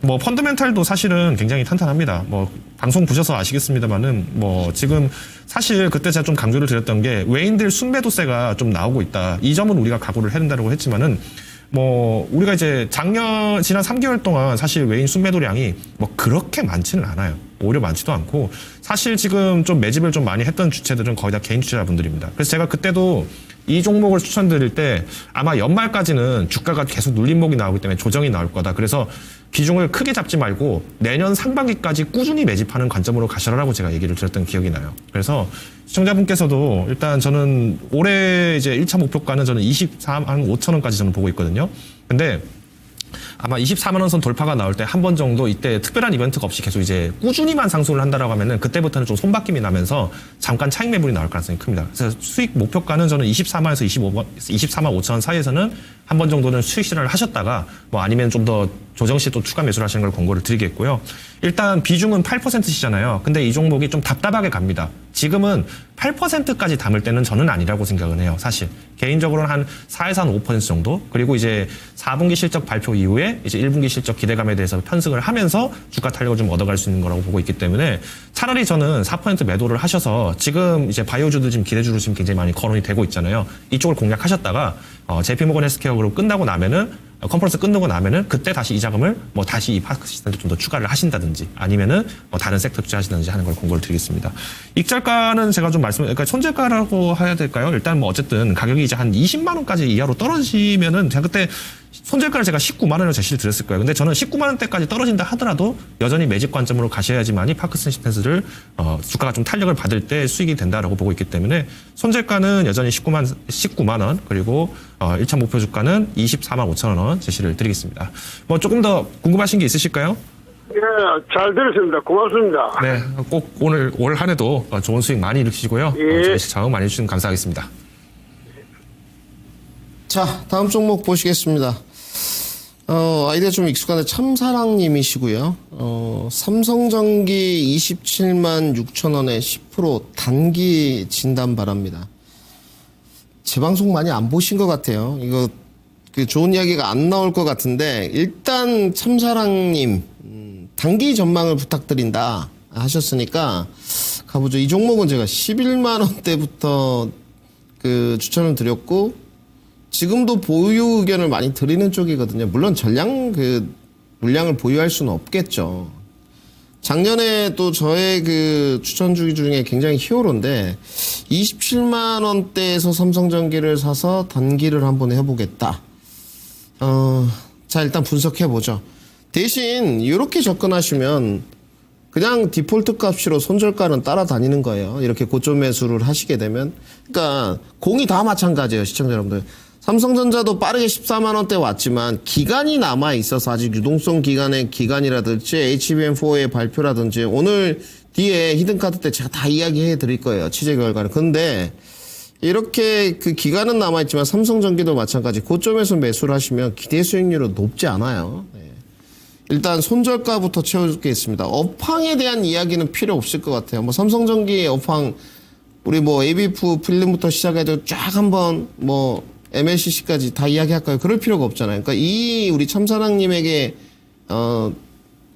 Speaker 10: 뭐 펀더멘탈도 사실은 굉장히 탄탄합니다. 뭐 방송 보셔서 아시겠습니다만은 뭐 지금 사실 그때 제가 좀 강조를 드렸던 게 외인들 순매도세가 좀 나오고 있다. 이 점은 우리가 각오를 해야 된다고 했지만은 뭐 우리가 이제 지난 3개월 동안 사실 외인 순매도량이 뭐 그렇게 많지는 않아요. 오히려 많지도 않고 사실 지금 좀 매집을 좀 많이 했던 주체들은 거의 다 개인 투자자분들입니다. 그래서 제가 그때도 이 종목을 추천드릴 때 아마 연말까지는 주가가 계속 눌림목이 나오기 때문에 조정이 나올 거다. 그래서 비중을 크게 잡지 말고 내년 상반기까지 꾸준히 매집하는 관점으로 가셔라라고 제가 얘기를 드렸던 기억이 나요. 그래서 시청자분께서도 일단 저는 올해 이제 1차 목표가는 저는 24만 5천 원까지 저는 보고 있거든요. 근데 아마 24만 원 선 돌파가 나올 때 한 번 정도 이때 특별한 이벤트가 없이 계속 이제 꾸준히만 상승을 한다라고 하면은 그때부터는 좀 손바뀜이 나면서 잠깐 차익 매물이 나올 가능성이 큽니다. 그래서 수익 목표가는 저는 24만에서 24만 5천 원 사이에서는 한 번 정도는 수익 실현을 하셨다가 뭐 아니면 좀 더 조정 시 또 추가 매수를 하시는 걸 권고를 드리겠고요. 일단 비중은 8%시잖아요. 근데 이 종목이 좀 답답하게 갑니다. 지금은 8%까지 담을 때는 저는 아니라고 생각을 해요. 사실 개인적으로는 한 4에서 한 5% 정도. 그리고 이제 4분기 실적 발표 이후에 이제 1분기 실적 기대감에 대해서 편승을 하면서 주가 탄력을 좀 얻어갈 수 있는 거라고 보고 있기 때문에 차라리 저는 4% 매도를 하셔서 지금 이제 바이오주도 지금 기대주로 지금 굉장히 많이 거론이 되고 있잖아요. 이쪽을 공략하셨다가 JP모건 헬스케어 그룹 끝나고 나면은 컨퍼런스 끝나고 나면은 그때 다시 이 자금을 뭐 다시 이 파크 시스템에 좀 더 추가를 하신다든지 아니면은 뭐 다른 섹터 투자하신다든지 하는 걸 공고를 드리겠습니다. 익절가는 제가 좀 그러니까 손절가라고 해야 될까요? 일단 뭐 어쨌든 가격이 이제 한 20만 원까지 이하로 떨어지면은 제가 그때 손절가를 제가 19만 원으로 제시를 드렸을 거예요. 근데 저는 19만 원대까지 떨어진다 하더라도 여전히 매집 관점으로 가셔야지만이 파크슨 시스템스를 주가가 좀 탄력을 받을 때 수익이 된다라고 보고 있기 때문에 손절가는 여전히 19만 원 그리고 1차 목표 주가는 24만 5천 원 제시를 드리겠습니다. 뭐 조금 더 궁금하신 게 있으실까요?
Speaker 11: 예, 잘 들었습니다. 고맙습니다.
Speaker 10: 네, 꼭 올 한 해도 좋은 수익 많이 일으키시고요.
Speaker 11: 예.
Speaker 10: 저희 자응 많이 해주시면 감사하겠습니다.
Speaker 8: 자, 다음 종목 보시겠습니다. 아이디가 좀 익숙한데 참사랑님이시고요. 삼성전기 27만 6천 원에 10% 단기 진단 바랍니다. 제 방송 많이 안 보신 것 같아요. 이거 좋은 이야기가 안 나올 것 같은데 일단 참사랑님 단기 전망을 부탁드린다 하셨으니까 가보죠. 이 종목은 제가 11만 원대부터 추천을 드렸고 지금도 보유 의견을 많이 드리는 쪽이거든요. 물론 물량을 보유할 수는 없겠죠. 작년에 또 저의 추천 주기 중에 굉장히 히어로인데 27만 원대에서 삼성전기를 사서 단기를 한번 해보겠다. 자, 일단 분석해보죠. 대신 이렇게 접근하시면 그냥 디폴트 값으로 손절가는 따라다니는 거예요. 이렇게 고점 매수를 하시게 되면. 그러니까 공이 다 마찬가지예요. 시청자 여러분들. 삼성전자도 빠르게 14만 원대 왔지만 기간이 남아 있어서 아직 유동성 기간의 기간이라든지 HBM4의 발표라든지 오늘 뒤에 히든카드 때 제가 다 이야기해 드릴 거예요. 취재 결과는. 근데 이렇게 기간은 남아 있지만 삼성전기도 마찬가지 고점에서 매수를 하시면 기대 수익률은 높지 않아요. 네. 일단 손절가부터 채워주겠습니다. 업황에 대한 이야기는 필요 없을 것 같아요. 뭐 삼성전기 업황 우리 뭐 ABF 필름부터 시작해도 쫙 한번 뭐 MLCC까지 다 이야기할까요? 그럴 필요가 없잖아요. 그러니까 이 우리 참사랑님에게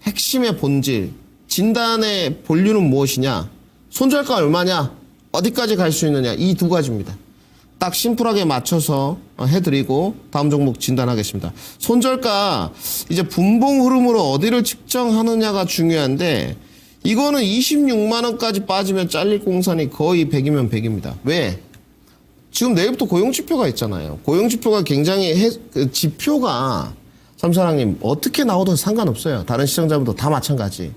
Speaker 8: 핵심의 본질, 진단의 본류는 무엇이냐, 손절가 얼마냐, 어디까지 갈 수 있느냐, 이 두 가지입니다. 딱 심플하게 맞춰서 해드리고 다음 종목 진단하겠습니다. 손절가 이제 분봉 흐름으로 어디를 측정하느냐가 중요한데 이거는 26만 원까지 빠지면 잘릴 공산이 거의 100이면 100입니다. 왜? 지금 내일부터 고용지표가 있잖아요. 고용지표가 굉장히 그 지표가 삼사랑님 어떻게 나오든 상관없어요. 다른 시청자분도 다 마찬가지.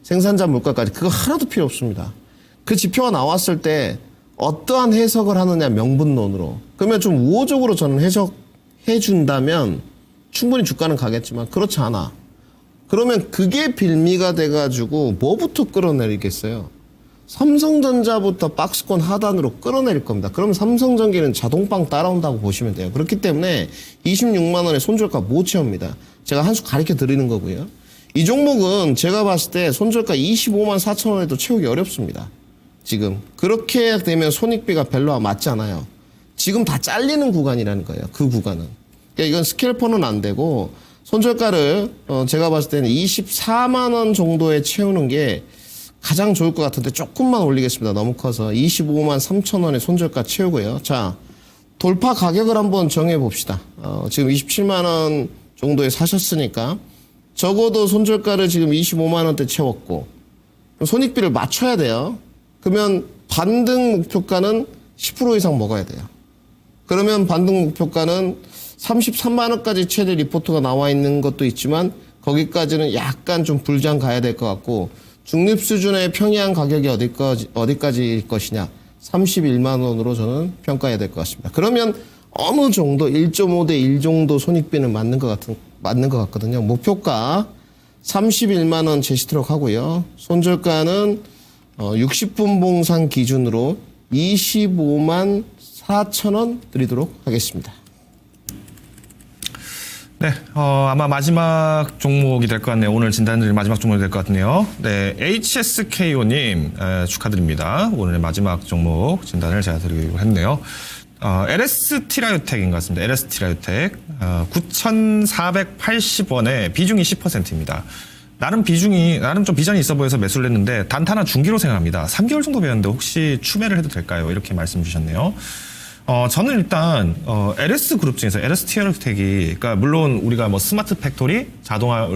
Speaker 8: 생산자 물가까지 그거 하나도 필요 없습니다. 그 지표가 나왔을 때 어떠한 해석을 하느냐 명분론으로. 그러면 좀 우호적으로 저는 해석해 준다면 충분히 주가는 가겠지만 그렇지 않아. 그러면 그게 빌미가 돼가지고 뭐부터 끌어내리겠어요? 삼성전자부터 박스권 하단으로 끌어내릴 겁니다. 그러면 삼성전기는 자동빵 따라온다고 보시면 돼요. 그렇기 때문에 26만 원의 손절가 못 채웁니다. 제가 한 수 가르쳐 드리는 거고요. 이 종목은 제가 봤을 때 손절가 25만 4천 원에도 채우기 어렵습니다. 지금 그렇게 되면 손익비가 별로 맞지 않아요. 지금 다 잘리는 구간이라는 거예요. 그 구간은. 그러니까 이건 스캘퍼는 안 되고 손절가를 제가 봤을 때는 24만 원 정도에 채우는 게 가장 좋을 것 같은데 조금만 올리겠습니다. 너무 커서 25만 3천 원에 손절가 채우고요. 자, 돌파 가격을 한번 정해 봅시다. 지금 27만 원 정도에 사셨으니까 적어도 손절가를 지금 25만 원대 채웠고 손익비를 맞춰야 돼요. 그러면 반등 목표가는 10% 이상 먹어야 돼요. 그러면 반등 목표가는 33만 원까지 최대 리포트가 나와 있는 것도 있지만 거기까지는 약간 좀 불장 가야 될 것 같고 중립 수준의 평이한 가격이 어디까지일 것이냐 31만 원으로 저는 평가해야 될 것 같습니다. 그러면 어느 정도 1.5대 1 정도 손익비는 맞는 것 같거든요. 목표가 31만 원 제시토록 하고요. 손절가는 60분 봉상 기준으로 25만 4천 원 드리도록 하겠습니다.
Speaker 10: 네, 아마 마지막 종목이 될 것 같네요. 오늘 진단드릴 마지막 종목이 될 것 같네요. 네, HSKO님 축하드립니다. 오늘의 마지막 종목 진단을 제가 드리기로 했네요. LS티라유텍인 것 같습니다. LS티라유텍 9,480원에 비중이 10%입니다. 나름 좀 비전이 있어 보여서 매수를 했는데 단타나 중기로 생각합니다. 3개월 정도 배웠는데 혹시 추매를 해도 될까요? 이렇게 말씀 주셨네요. 저는 일단 LS 그룹 중에서 LS티라유텍이 그러니까 물론 우리가 뭐 스마트 팩토리, 자동화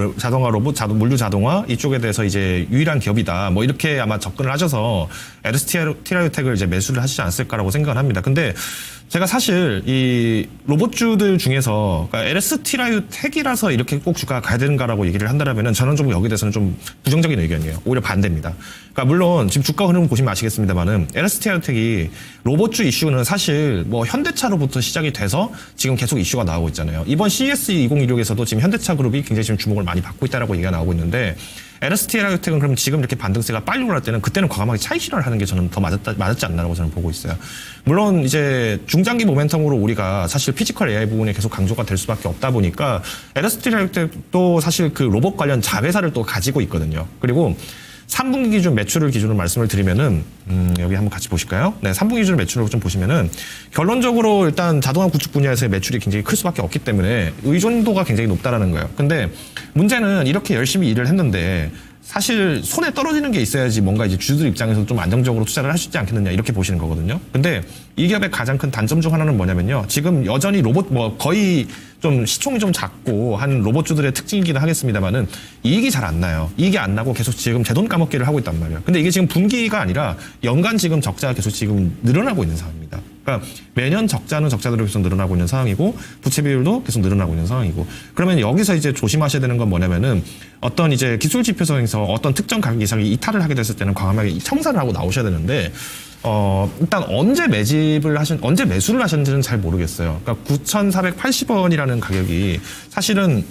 Speaker 10: 로봇, 물류 자동화 이쪽에 대해서 이제 유일한 기업이다. 뭐 이렇게 아마 접근을 하셔서 LS티라유텍을 이제 매수를 하시지 않았을까라고 생각을 합니다. 근데 제가 사실 이 로봇주들 중에서 그러니까 LS티라유텍이라서 이렇게 꼭 주가가 가야 되는가라고 얘기를 한다면은 저는 좀 여기에 대해서는 좀 부정적인 의견이에요. 오히려 반대입니다. 그러니까 물론 지금 주가 흐름 보시면 아시겠습니다만은 LS티라유텍이 로봇주 이슈는 사실 뭐 현대차로부터 시작이 돼서 지금 계속 이슈가 나오고 있잖아요. 이번 CES 2016에서도 지금 현대차 그룹이 굉장히 지금 주목을 많이 받고 있다라고 얘기가 나오고 있는데 LS티라유텍은 그럼 지금 이렇게 반등세가 빨리 올랐을 때는 그때는 과감하게 차익 실현을 하는 게 저는 더 맞았지 않나라고 저는 보고 있어요. 물론 이제 중장기 모멘텀으로 우리가 사실 피지컬 AI 부분에 계속 강조가 될 수밖에 없다 보니까 LS티라유텍도 사실 그 로봇 관련 자회사를 또 가지고 있거든요. 그리고 3분기 기준 매출을 기준으로 말씀을 드리면은 여기 한번 같이 보실까요? 네, 3분기 기준 매출을 좀 보시면은 결론적으로 일단 자동화 구축 분야에서의 매출이 굉장히 클 수밖에 없기 때문에 의존도가 굉장히 높다라는 거예요. 근데 문제는 이렇게 열심히 일을 했는데 사실 손에 떨어지는 게 있어야지 뭔가 이제 주주들 입장에서 좀 안정적으로 투자를 할 수 있지 않겠느냐 이렇게 보시는 거거든요. 근데 이 기업의 가장 큰 단점 중 하나는 뭐냐면요. 지금 여전히 로봇 거의 좀 시총이 좀 작고 한 로봇주들의 특징이기는 하겠습니다만은 이익이 잘 안 나요. 이익이 안 나고 계속 지금 제 돈 까먹기를 하고 있단 말이에요. 근데 이게 지금 분기가 아니라 연간 지금 적자가 계속 지금 늘어나고 있는 상황입니다. 그러니까 매년 적자는 적자대로 계속 늘어나고 있는 상황이고 부채 비율도 계속 늘어나고 있는 상황이고 그러면 여기서 이제 조심하셔야 되는 건 뭐냐면은 어떤 이제 기술 지표상에서 어떤 특정 가격 이상이 이탈을 하게 됐을 때는 과감하게 청산을 하고 나오셔야 되는데 일단 언제 매수를 하셨는지는 잘 모르겠어요. 그러니까 9,480원이라는 가격이 사실은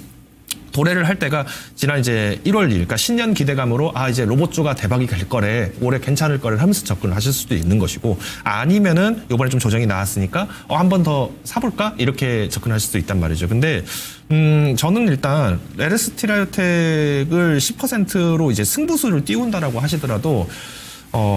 Speaker 10: 도래를 할 때가 지난 이제 1월 2일, 그러니까 신년 기대감으로 이제 로봇주가 대박이 될 거래, 올해 괜찮을 거래 하면서 접근을 하실 수도 있는 것이고 아니면은 요번에 좀 조정이 나왔으니까 한 번 더 사볼까? 이렇게 접근할 수도 있단 말이죠. 근데 저는 일단 LS티라유텍을 10%로 이제 승부수를 띄운다라고 하시더라도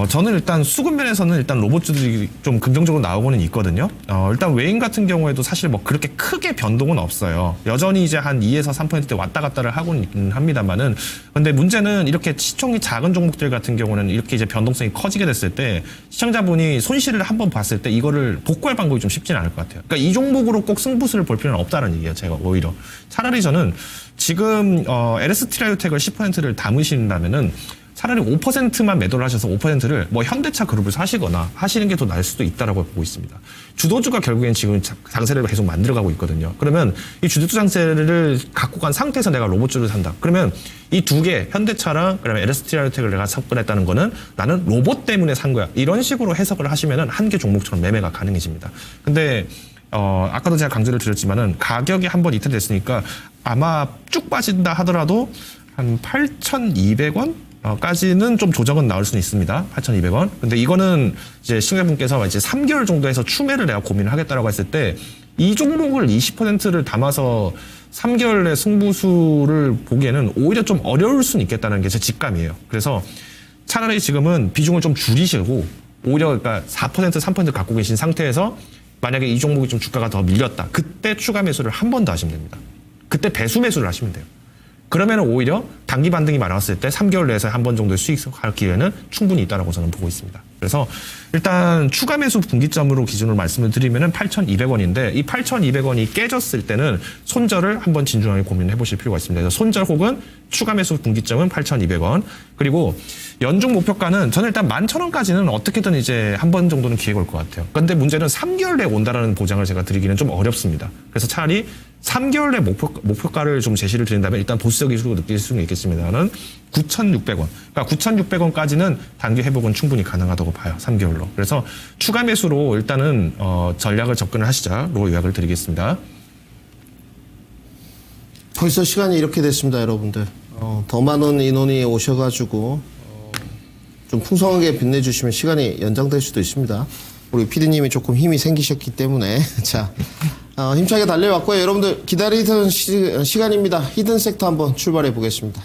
Speaker 10: 저는 일단 수급 면에서는 일단 로봇주들이 좀 긍정적으로 나오고는 있거든요. 일단 외인 같은 경우에도 사실 뭐 그렇게 크게 변동은 없어요. 여전히 이제 한 2에서 3%대 왔다 갔다를 하고는 있긴 합니다만은, 근데 문제는 이렇게 시총이 작은 종목들 같은 경우는 이렇게 이제 변동성이 커지게 됐을 때 시청자분이 손실을 한번 봤을 때 이거를 복구할 방법이 좀 쉽지는 않을 것 같아요. 그러니까 이 종목으로 꼭 승부수를 볼 필요는 없다는 얘기예요. 제가 오히려 차라리 저는 지금 LS트라이오텍을 10%를 담으신다면은 차라리 5%만 매도를 하셔서 5%를 뭐 현대차 그룹을 사시거나 하시는 게 더 나을 수도 있다라고 보고 있습니다. 주도주가 결국엔 지금 장세를 계속 만들어가고 있거든요. 그러면 이 주도주 장세를 갖고 간 상태에서 내가 로봇주를 산다. 그러면 이 두 개, 현대차랑 그다음에 LS트라이오텍을 내가 접근했다는 거는 나는 로봇 때문에 산 거야. 이런 식으로 해석을 하시면은 한 개 종목처럼 매매가 가능해집니다. 근데 아까도 제가 강조를 드렸지만은 가격이 한번 이탈됐으니까 아마 쭉 빠진다 하더라도 한 8,200원? 까지는 좀 조정은 나올 수는 있습니다. 8,200원. 근데 이거는 이제 시청자분께서 이제 3개월 정도 해서 추매를 내가 고민을 하겠다라고 했을 때 이 종목을 20%를 담아서 3개월 내 승부수를 보기에는 오히려 좀 어려울 수는 있겠다는 게 제 직감이에요. 그래서 차라리 지금은 비중을 좀 줄이시고 오히려 그러니까 4%, 3% 갖고 계신 상태에서 만약에 이 종목이 좀 주가가 더 밀렸다. 그때 추가 매수를 한 번 더 하시면 됩니다. 그때 배수 매수를 하시면 돼요. 그러면 오히려 단기 반등이 많았을 때 3개월 내에서 한 번 정도의 수익할 기회는 충분히 있다고 저는 보고 있습니다. 그래서 일단 추가 매수 분기점으로 기준으로 말씀을 드리면 8,200원인데 이 8,200원이 깨졌을 때는 손절을 한번 진중하게 고민해 보실 필요가 있습니다. 그래서 손절 혹은 추가 매수 분기점은 8,200원. 그리고 연중 목표가는 저는 일단 11,000원까지는 어떻게든 이제 한 번 정도는 기회가 올 것 같아요. 그런데 문제는 3개월 내에 온다라는 보장을 제가 드리기는 좀 어렵습니다. 그래서 차라리 3개월 내 목표가를 좀 제시를 드린다면 일단 보수적이시고 느낄 수는 있겠습니다만 9,600원. 그러니까 9,600원까지는 단기 회복은 충분히 가능하다고 봐요. 3개월로. 그래서 추가 매수로 일단은 전략을 접근을 하시자로 요약을 드리겠습니다.
Speaker 8: 벌써 시간이 이렇게 됐습니다, 여러분들. 더 많은 인원이 오셔가지고 좀 풍성하게 빛내주시면 시간이 연장될 수도 있습니다. 우리 PD님이 조금 힘이 생기셨기 때문에 자 힘차게 달려왔고요. 여러분들 기다리던 시간입니다. 히든 섹터 한번 출발해 보겠습니다.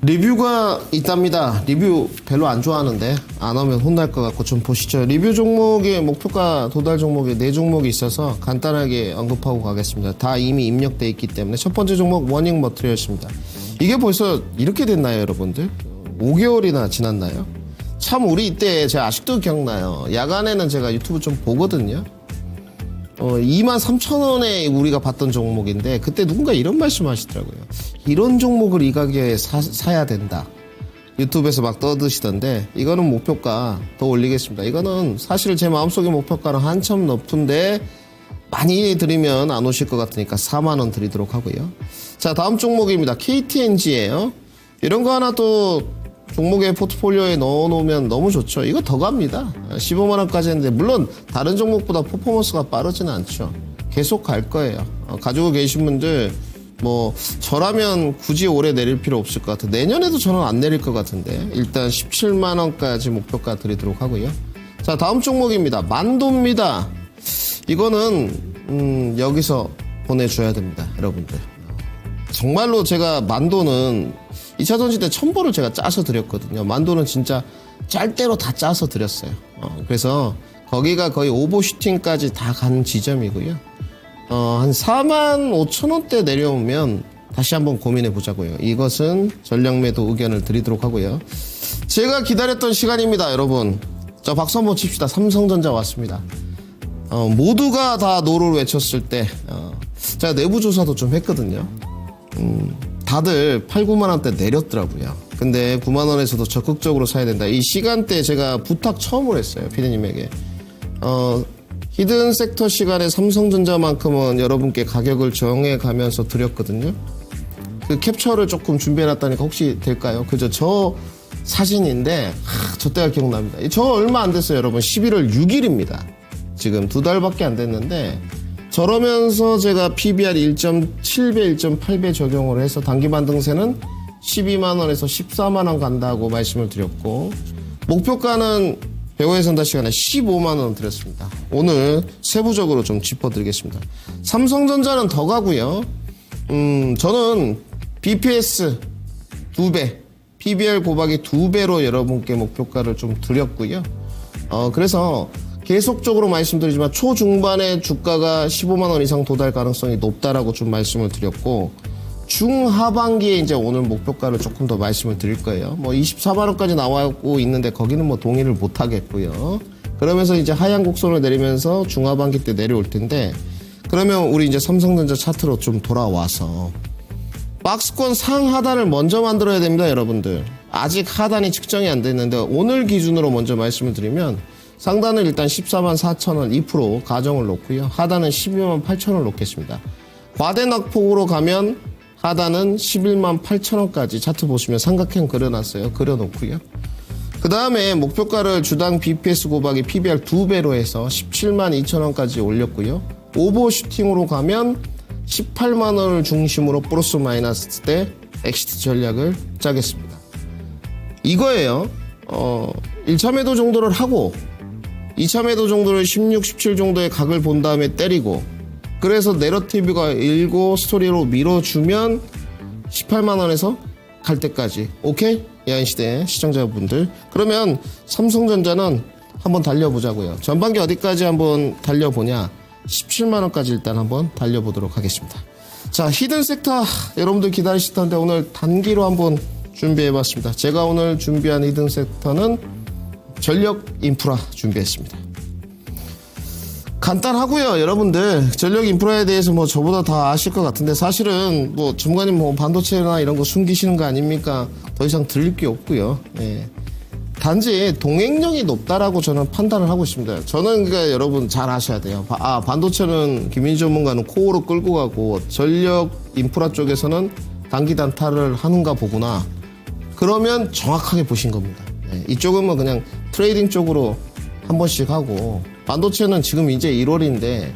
Speaker 8: 리뷰가 있답니다. 리뷰 별로 안 좋아하는데 안 오면 혼날 것 같고 좀 보시죠. 리뷰 종목의 목표가 도달 종목에 4종목이 있어서 간단하게 언급하고 가겠습니다. 다 이미 입력돼 있기 때문에 첫 번째 종목 워닝 머트리얼스입니다. 이게 벌써 이렇게 됐나요, 여러분들? 5개월이나 지났나요? 참 우리 이때 제가 아직도 기억나요. 야간에는 제가 유튜브 좀 보거든요. 23,000원에 우리가 봤던 종목인데 그때 누군가 이런 말씀 하시더라고요. 이런 종목을 이 가격에 사야 된다. 유튜브에서 막 떠드시던데 이거는 목표가 더 올리겠습니다. 이거는 사실 제 마음속의 목표가는 한참 높은데 많이 드리면 안 오실 것 같으니까 4만원 드리도록 하고요. 자, 다음 종목입니다. KTNG예요. 이런 거 하나 또 종목의 포트폴리오에 넣어놓으면 너무 좋죠. 이거 더 갑니다. 15만원까지 했는데 물론 다른 종목보다 퍼포먼스가 빠르지는 않죠. 계속 갈 거예요. 가지고 계신 분들 뭐 저라면 굳이 올해 내릴 필요 없을 것 같아요. 내년에도 저는 안 내릴 것 같은데 일단 17만원까지 목표가 드리도록 하고요. 자, 다음 종목입니다. 만도입니다. 이거는 여기서 보내줘야 됩니다, 여러분들. 정말로 제가 만도는 2차 전지 때 1000보를 제가 짜서 드렸거든요. 만도는 진짜 짤대로 다 짜서 드렸어요. 그래서 거기가 거의 오버슈팅까지 다 간 지점이고요. 한 45,000원대 내려오면 다시 한번 고민해 보자고요. 이것은 전략 매도 의견을 드리도록 하고요. 제가 기다렸던 시간입니다, 여러분. 자, 박수 한번 칩시다. 삼성전자 왔습니다. 모두가 다 노를 외쳤을 때 제가 내부 조사도 좀 했거든요. 다들 8, 9만원대 내렸더라고요. 근데 9만원에서도 적극적으로 사야 된다. 이 시간대 제가 부탁 처음으로 했어요, 피디님에게. 히든 섹터 시간에 삼성전자만큼은 여러분께 가격을 정해가면서 드렸거든요. 그 캡처를 조금 준비해놨다니까 혹시 될까요? 그죠? 저 사진인데 저 때가 기억납니다. 저 얼마 안 됐어요, 여러분. 11월 6일입니다. 지금 2달밖에 안 됐는데 저러면서 제가 PBR 1.7배, 1.8배 적용을 해서 단기 반등세는 12만원에서 14만원 간다고 말씀을 드렸고 목표가는 배우의 선다 시간에 15만 원 드렸습니다. 오늘 세부적으로 좀 짚어드리겠습니다. 삼성전자는 더 가고요. 저는 BPS 2배, PBR 곱하기 2배로 여러분께 목표가를 좀 드렸고요. 그래서 계속적으로 말씀드리지만 초중반에 주가가 15만 원 이상 도달 가능성이 높다라고 좀 말씀을 드렸고, 중하반기에 이제 오늘 목표가를 조금 더 말씀을 드릴 거예요. 뭐 24만 원까지 나와고 있는데 거기는 뭐 동의를 못 하겠고요. 그러면서 이제 하향 곡선을 내리면서 중하반기 때 내려올 텐데, 그러면 우리 이제 삼성전자 차트로 좀 돌아와서 박스권 상하단을 먼저 만들어야 됩니다, 여러분들. 아직 하단이 측정이 안 됐는데 오늘 기준으로 먼저 말씀을 드리면 상단은 일단 14만 4천 원 2% 가정을 놓고요. 하단은 12만 8천 원 놓겠습니다. 과대낙폭으로 가면 하단은 11만 8천 원까지 차트 보시면 삼각형 그려놨어요. 그려놓고요. 그 다음에 목표가를 주당 BPS 곱하기 PBR 2배로 해서 17만 2천 원까지 올렸고요. 오버슈팅으로 가면 18만 원을 중심으로 플러스 마이너스 때 엑시트 전략을 짜겠습니다. 이거예요. 1차 매도 정도를 하고 2차 매도 정도를 16, 17 정도의 각을 본 다음에 때리고, 그래서 내러티브가 일고 스토리로 밀어주면 18만 원에서 갈 때까지. 오케이? 야인시대 시청자분들. 그러면 삼성전자는 한번 달려보자고요. 전반기 어디까지 한번 달려보냐. 17만 원까지 일단 한번 달려보도록 하겠습니다. 자, 히든 섹터 여러분들 기다리실 텐데 오늘 단기로 한번 준비해봤습니다. 제가 오늘 준비한 히든 섹터는 전력 인프라 준비했습니다. 간단하고요, 여러분들. 전력 인프라에 대해서 뭐 저보다 다 아실 것 같은데, 사실은 뭐 전문가님 뭐 반도체나 이런 거 숨기시는 거 아닙니까? 더 이상 들릴 게 없고요. 예. 단지 동행력이 높다라고 저는 판단을 하고 있습니다. 저는 그러니까 여러분 잘 아셔야 돼요. 반도체는 김민주 전문가는 코어로 끌고 가고 전력 인프라 쪽에서는 단기 단타를 하는가 보구나. 그러면 정확하게 보신 겁니다. 네, 이쪽은 뭐 그냥 트레이딩 쪽으로 한 번씩 하고, 반도체는 지금 이제 1월인데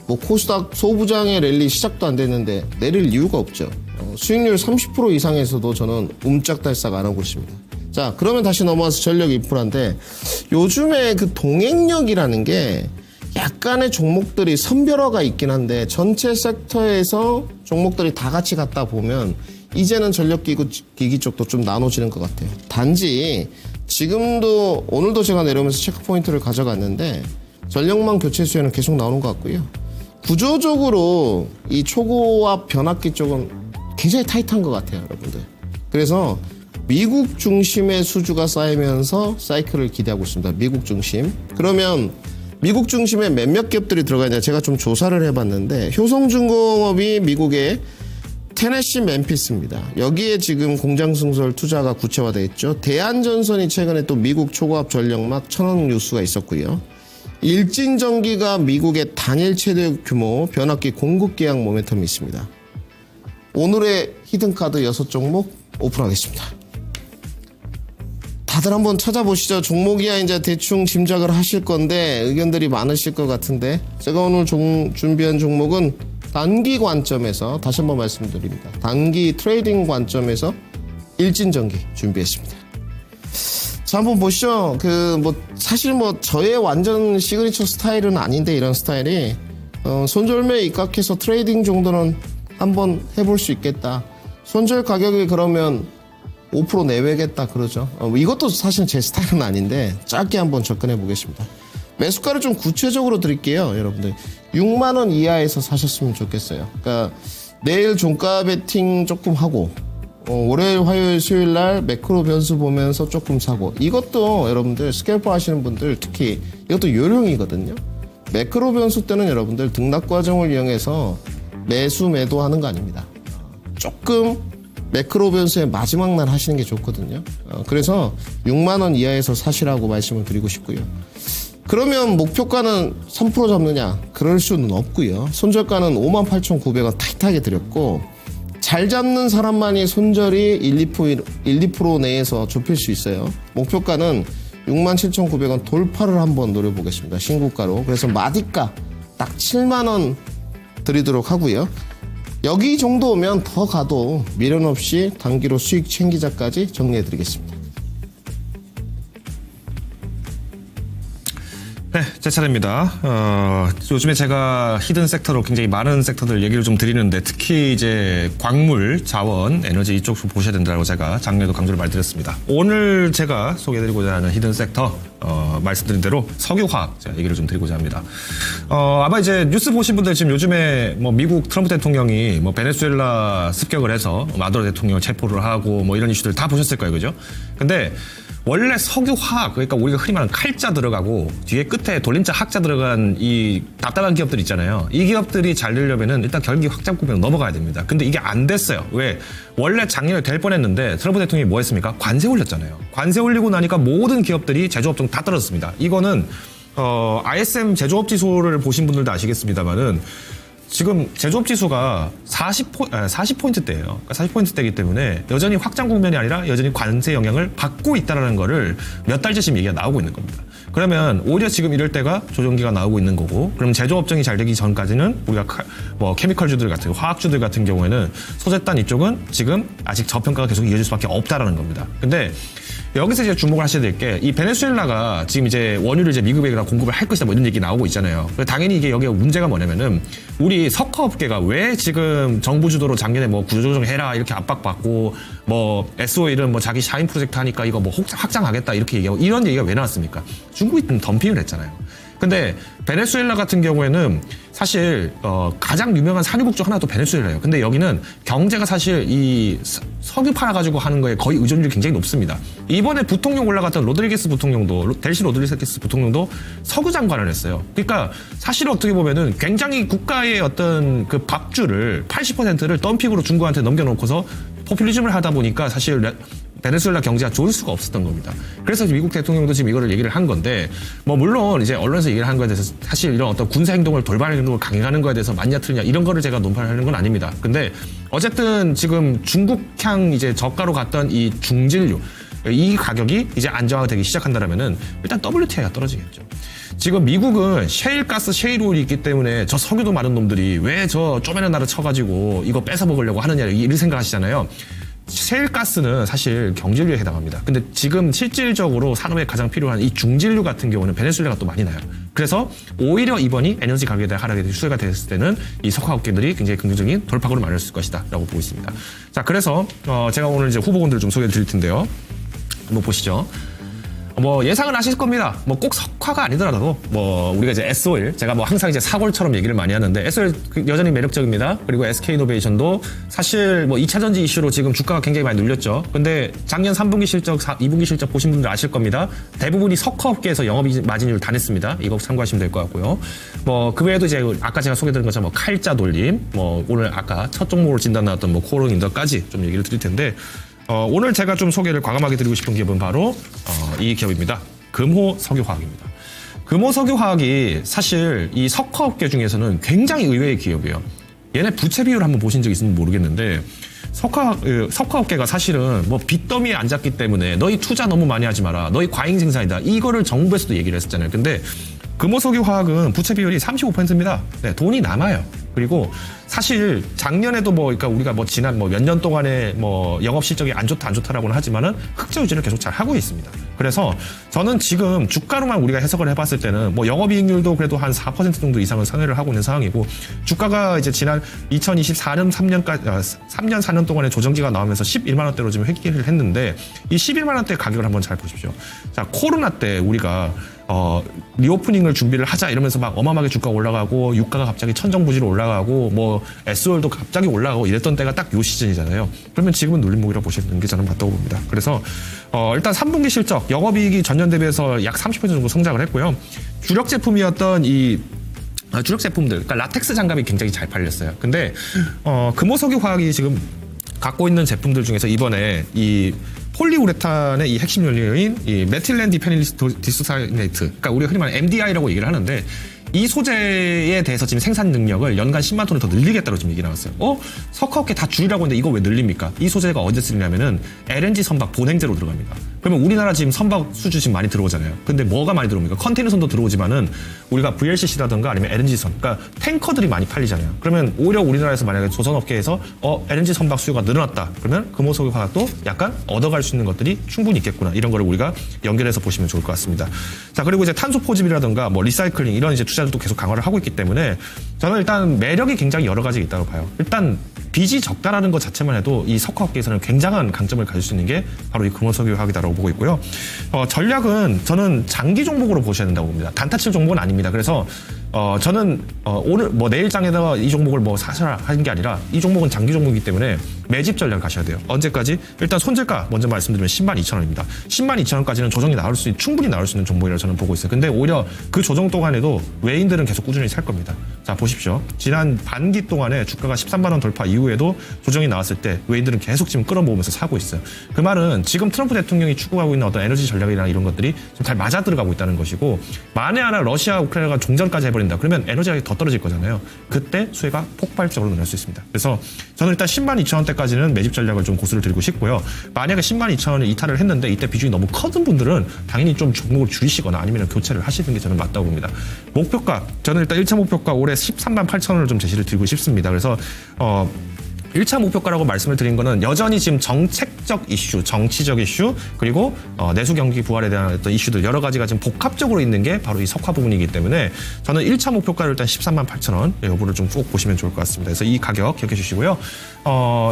Speaker 8: 뭐 코스닥 소부장의 랠리 시작도 안 됐는데 내릴 이유가 없죠. 수익률 30% 이상에서도 저는 움짝달싹 안 하고 있습니다. 자, 그러면 다시 넘어와서 전력 인프라인데, 요즘에 그 동행력이라는 게 약간의 종목들이 선별화가 있긴 한데 전체 섹터에서 종목들이 다 같이 갖다 보면 이제는 전력기기 쪽도 좀 나눠지는 것 같아요. 단지 지금도 오늘도 제가 내려오면서 체크포인트를 가져갔는데 전력망 교체 수혜는 계속 나오는 것 같고요. 구조적으로 이 초고압 변압기 쪽은 굉장히 타이트한 것 같아요, 여러분들. 그래서 미국 중심의 수주가 쌓이면서 사이클을 기대하고 있습니다. 미국 중심. 그러면 미국 중심에 몇몇 기업들이 들어가 있냐, 제가 좀 조사를 해봤는데 효성중공업이 미국의 테네시 멤피스입니다. 여기에 지금 공장 승설 투자가 구체화되어 있죠. 대한전선이 최근에 또 미국 초고압 전력막 천억 뉴스가 있었고요. 일진전기가 미국의 단일 최대 규모 변압기 공급 계약 모멘텀이 있습니다. 오늘의 히든카드 6종목 오픈하겠습니다. 다들 한번 찾아보시죠. 종목이야 이제 대충 짐작을 하실 건데 의견들이 많으실 것 같은데, 제가 오늘 준비한 종목은 단기 관점에서, 다시 한번 말씀드립니다. 단기 트레이딩 관점에서 일진전기 준비했습니다. 자, 한번 보시죠. 사실 저의 완전 시그니처 스타일은 아닌데, 이런 스타일이 손절매에 입각해서 트레이딩 정도는 한번 해볼 수 있겠다. 손절 가격이 그러면 5% 내외겠다 그러죠. 이것도 사실 제 스타일은 아닌데 짧게 한번 접근해 보겠습니다. 매수가를 좀 구체적으로 드릴게요, 여러분들. 6만 원 이하에서 사셨으면 좋겠어요. 그러니까 내일 종가 베팅 조금 하고, 월요일, 화요일, 수요일 날 매크로 변수 보면서 조금 사고. 이것도 여러분들 스캘퍼 하시는 분들 특히 이것도 요령이거든요. 매크로 변수 때는 여러분들 등락 과정을 이용해서 매수 매도하는 거 아닙니다. 조금 매크로 변수의 마지막 날 하시는 게 좋거든요. 그래서 6만 원 이하에서 사시라고 말씀을 드리고 싶고요. 그러면 목표가는 3% 잡느냐? 그럴 수는 없고요. 손절가는 58,900원 타이트하게 드렸고, 잘 잡는 사람만이 손절이 1-2% 내에서 좁힐 수 있어요. 목표가는 67,900원 돌파를 한번 노려보겠습니다. 신고가로. 그래서 마디가 딱 7만 원 드리도록 하고요. 여기 정도 오면 더 가도 미련 없이 단기로 수익 챙기자까지 정리해드리겠습니다.
Speaker 10: 제 차례입니다. 요즘에 제가 히든 섹터로 굉장히 많은 섹터들 얘기를 좀 드리는데 특히 이제 광물, 자원, 에너지 이쪽 좀 보셔야 된다고 제가 작년에도 강조를 많이 드렸습니다. 오늘 제가 소개해드리고자 하는 히든 섹터 말씀드린 대로 석유화학 제가 얘기를 좀 드리고자 합니다. 아마 이제 뉴스 보신 분들 지금 요즘에 뭐 미국 트럼프 대통령이 뭐 베네수엘라 습격을 해서 마두로 대통령을 체포를 하고 뭐 이런 이슈들 다 보셨을 거예요, 그죠? 근데 원래 석유화학, 그러니까 우리가 흔히 말하는 칼자 들어가고 뒤에 끝에 돌림자 학자 들어간 이 답답한 기업들 있잖아요. 이 기업들이 잘 되려면은 일단 경기 확장 구매로 넘어가야 됩니다. 근데 이게 안 됐어요. 왜? 원래 작년에 될 뻔했는데 트럼프 대통령이 뭐 했습니까? 관세 올렸잖아요. 관세 올리고 나니까 모든 기업들이 제조업종 다 떨어졌습니다. 이거는 ISM 제조업 지수를 보신 분들도 아시겠습니다만은 지금 제조업 지수가 40포인트대예요. 그러니까 40포인트대이기 때문에 여전히 확장 국면이 아니라 여전히 관세 영향을 받고 있다는 거를 몇 달째 지금 얘기가 나오고 있는 겁니다. 그러면 오히려 지금 이럴 때가 조정기가 나오고 있는 거고, 그럼 제조업종이 잘 되기 전까지는 우리가 뭐 케미컬주들 같은 화학주들 같은 경우에는 소재단 이쪽은 지금 아직 저평가가 계속 이어질 수밖에 없다라는 겁니다. 근데 여기서 이제 주목을 하셔야 될 게 이 베네수엘라가 지금 이제 원유를 이제 미국에다 공급을 할 것이다 뭐 이런 얘기 나오고 있잖아요. 당연히 이게 여기에 문제가 뭐냐면은 우리 석화업계가 왜 지금 정부 주도로 작년에 뭐 구조조정 해라 이렇게 압박받고 뭐 SO일은 뭐 자기 샤인 프로젝트 하니까 이거 뭐 확장하겠다 이렇게 얘기하고 이런 얘기가 왜 나왔습니까? 중국이 덤핑을 했잖아요. 근데 베네수엘라 같은 경우에는 사실 가장 유명한 산유국 중 하나도 베네수엘라예요. 근데 여기는 경제가 사실 이 석유 팔아가지고 하는 거에 거의 의존율이 굉장히 높습니다. 이번에 부통령 올라갔던 로드리게스 부통령도 델시 로드리게스 부통령도 석유 장관을 했어요. 그러니까 사실 어떻게 보면은 굉장히 국가의 어떤 그 밥줄을 80%를 덤핑으로 중국한테 넘겨놓고서 포퓰리즘을 하다 보니까 사실 베네수엘라 경제가 좋을 수가 없었던 겁니다. 그래서 미국 대통령도 지금 이거를 얘기를 한 건데, 뭐 물론 이제 언론에서 얘기를 한 거에 대해서 사실 이런 어떤 군사 행동을 돌발 행동을 강행하는 거에 대해서 맞냐 틀리냐 이런 거를 제가 논평하는 건 아닙니다. 근데 어쨌든 지금 중국향 이제 저가로 갔던 이 중진류 이 가격이 이제 안정화되기 시작한다면은 일단 WTI가 떨어지겠죠. 지금 미국은 셰일가스, 셰일오일이 있기 때문에 저 석유도 많은 놈들이 왜 저 쪼매는 나라 쳐가지고 이거 뺏어 먹으려고 하느냐 이런 생각하시잖아요. 셰일가스는 사실 경질류에 해당합니다. 근데 지금 실질적으로 산업에 가장 필요한 이 중진류 같은 경우는 베네수엘라가 또 많이 나요. 그래서 오히려 이번이 에너지 가격에 대한 하락이 수혜가 됐을 때는 이 석화업계들이 굉장히 긍정적인 돌파구를 마련했을 것이다 라고 보고 있습니다. 자, 그래서 제가 오늘 이제 후보군들을 좀 소개해 드릴 텐데요. 한번 보시죠. 뭐 예상은 하실 겁니다. 뭐 꼭 석화가 아니더라도 뭐 우리가 이제 S오일, 제가 뭐 항상 이제 사골처럼 얘기를 많이 하는데 S오일 여전히 매력적입니다. 그리고 SK이노베이션도 사실 뭐 2차 전지 이슈로 지금 주가가 굉장히 많이 눌렸죠. 근데 작년 3분기 실적, 2분기 실적 보신 분들 아실 겁니다. 대부분이 석화업계에서 영업 마진율을 다 냈습니다. 이거 참고하시면 될 것 같고요. 뭐 그 외에도 이제 아까 제가 소개드린 것처럼 뭐 칼자 돌림, 뭐 오늘 아까 첫 종목으로 진단 나왔던 뭐 코롱인더까지 좀 얘기를 드릴 텐데. 오늘 제가 좀 소개를 과감하게 드리고 싶은 기업은 바로 이 기업입니다. 금호석유화학입니다. 금호석유화학이 사실 이 석화업계 중에서는 굉장히 의외의 기업이에요. 얘네 부채 비율을 한번 보신 적 있으면 모르겠는데 석화업계가 사실은 뭐 빚더미에 앉았기 때문에 너희 투자 너무 많이 하지 마라. 너희 과잉 생산이다. 이거를 정부에서도 얘기를 했었잖아요. 근데 금호석유화학은 부채 비율이 35%입니다. 네, 돈이 남아요. 그리고 사실 작년에도 뭐 그러니까 우리가 뭐 지난 뭐 몇 년 동안에 뭐 영업 실적이 안 좋다라고는 하지만은 흑자 유지를 계속 잘 하고 있습니다. 그래서 저는 지금 주가로만 우리가 해석을 해봤을 때는 뭐 영업이익률도 그래도 한 4% 정도 이상은 상회를 하고 있는 상황이고, 주가가 이제 지난 2024년 3년 4년 동안에 조정기가 나오면서 11만 원대로 지금 회귀를 했는데, 이 11만 원대 가격을 한번 잘 보십시오. 자, 코로나 때 우리가 리오프닝을 준비를 하자 이러면서 막 어마어마하게 주가가 올라가고 유가가 갑자기 천정부지로 올라가고 뭐 S오일도 갑자기 올라가고 이랬던 때가 딱 요 시즌이잖아요. 그러면 지금은 눌림목이라고 보시는 게 저는 맞다고 봅니다. 그래서 일단 3분기 실적 영업이익이 전년 대비해서 약 30% 정도 성장을 했고요. 주력 제품이었던 주력 제품들, 그러니까 라텍스 장갑이 굉장히 잘 팔렸어요. 근데 금호석유화학이 지금 갖고 있는 제품들 중에서 이번에 이 폴리우레탄의 이 핵심 원료인 이 메틸렌 디스사이네이트, 그러니까 우리가 흔히 말하는 MDI라고 얘기를 하는데, 이 소재에 대해서 지금 생산 능력을 연간 10만 톤을 더 늘리겠다고 지금 얘기가 나왔어요. 석화업계 다 줄이라고 했는데 이거 왜 늘립니까? 이 소재가 언제 쓰냐면은 LNG 선박 본행제로 들어갑니다. 그러면 우리나라 지금 선박 수주 지금 많이 들어오잖아요. 근데 뭐가 많이 들어옵니까? 컨테이너선도 들어오지만은 우리가 VLCC라든가 아니면 LNG선, 그러니까 탱커들이 많이 팔리잖아요. 그러면 오히려 우리나라에서 만약에 조선업계에서 LNG 선박 수요가 늘어났다. 그러면 금호석유 화학도 약간 얻어갈 수 있는 것들이 충분히 있겠구나. 이런 거를 우리가 연결해서 보시면 좋을 것 같습니다. 자, 그리고 이제 탄소 포집이라든가 뭐 리사이클링 이런 이제 투자들도 계속 강화를 하고 있기 때문에 저는 일단 매력이 굉장히 여러 가지 있다고 봐요. 일단 빚이 적다라는 것 자체만 해도 이 석화업계에서는 굉장한 강점을 가질 수 있는 게 바로 이 금호석유 화학이다라고 보고 있고요. 전략은 저는 장기 종목으로 보셔야 된다고 봅니다. 단타칠 종목은 아닙니다. 그래서 저는 오늘 뭐 내일장에다가 이 종목을 뭐 사셔라 하는 게 아니라 이 종목은 장기 종목이기 때문에 매집 전략을 가셔야 돼요. 언제까지? 일단 손절가 먼저 말씀드리면 102,000원입니다. 102,000원까지는 조정이 충분히 나올 수 있는 종목이라고 저는 보고 있어요. 근데 오히려 그 조정 동안에도 외인들은 계속 꾸준히 살 겁니다. 자, 보십시오. 지난 반기 동안에 주가가 13만 원 돌파 이후에도 조정이 나왔을 때 외인들은 계속 지금 끌어모으면서 사고 있어요. 그 말은 지금 트럼프 대통령이 추구하고 있는 어떤 에너지 전략이나 이런 것들이 좀 잘 맞아 들어가고 있다는 것이고, 만에 하나 러시아 우크라이나가 종전까지 해버린다. 그러면 에너지가 더 떨어질 거잖아요. 그때 수혜가 폭발적으로 늘어날 수 있습니다. 그래서 저는 일단 102,000원대까지는 매집 전략을 좀 고수를 드리고 싶고요. 만약에 102,000원을 이탈을 했는데 이때 비중이 너무 커진 분들은 당연히 좀 종목을 줄이시거나 아니면 교체를 하시는 게 저는 맞다고 봅니다. 목표가, 저는 일단 1차 목표가 올해 138,000원을 좀 제시를 드리고 싶습니다. 그래서 1차 목표가라고 말씀을 드린 거는 여전히 지금 정책적 이슈, 정치적 이슈, 그리고 내수 경기 부활에 대한 어떤 이슈들 여러 가지가 지금 복합적으로 있는 게 바로 이 석화 부분이기 때문에 저는 1차 목표가를 일단 138,000원 여부를 좀 꼭 보시면 좋을 것 같습니다. 그래서 이 가격 기억해 주시고요.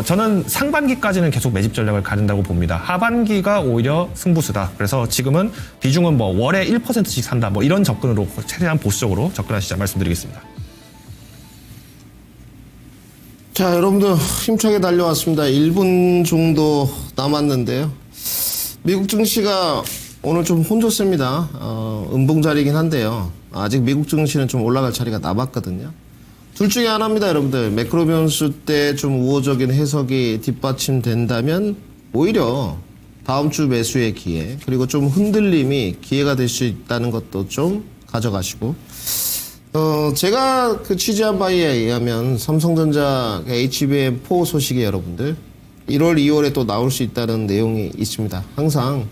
Speaker 10: 저는 상반기까지는 계속 매집 전략을 가진다고 봅니다. 하반기가 오히려 승부수다. 그래서 지금은 비중은 뭐 월에 1%씩 산다. 뭐 이런 접근으로 최대한 보수적으로 접근하시자 말씀드리겠습니다.
Speaker 8: 자, 여러분들 힘차게 달려왔습니다. 1분 정도 남았는데요. 미국 증시가 오늘 좀 혼조셉니다. 음봉자리이긴 한데요. 아직 미국 증시는 좀 올라갈 자리가 남았거든요. 둘 중에 하나입니다, 여러분들. 매크로 변수 때 좀 우호적인 해석이 뒷받침된다면 오히려 다음 주 매수의 기회, 그리고 좀 흔들림이 기회가 될 수 있다는 것도 좀 가져가시고, 제가 그 취재한 바에 의하면 삼성전자 HBM4 소식이 여러분들 1월, 2월에 또 나올 수 있다는 내용이 있습니다. 항상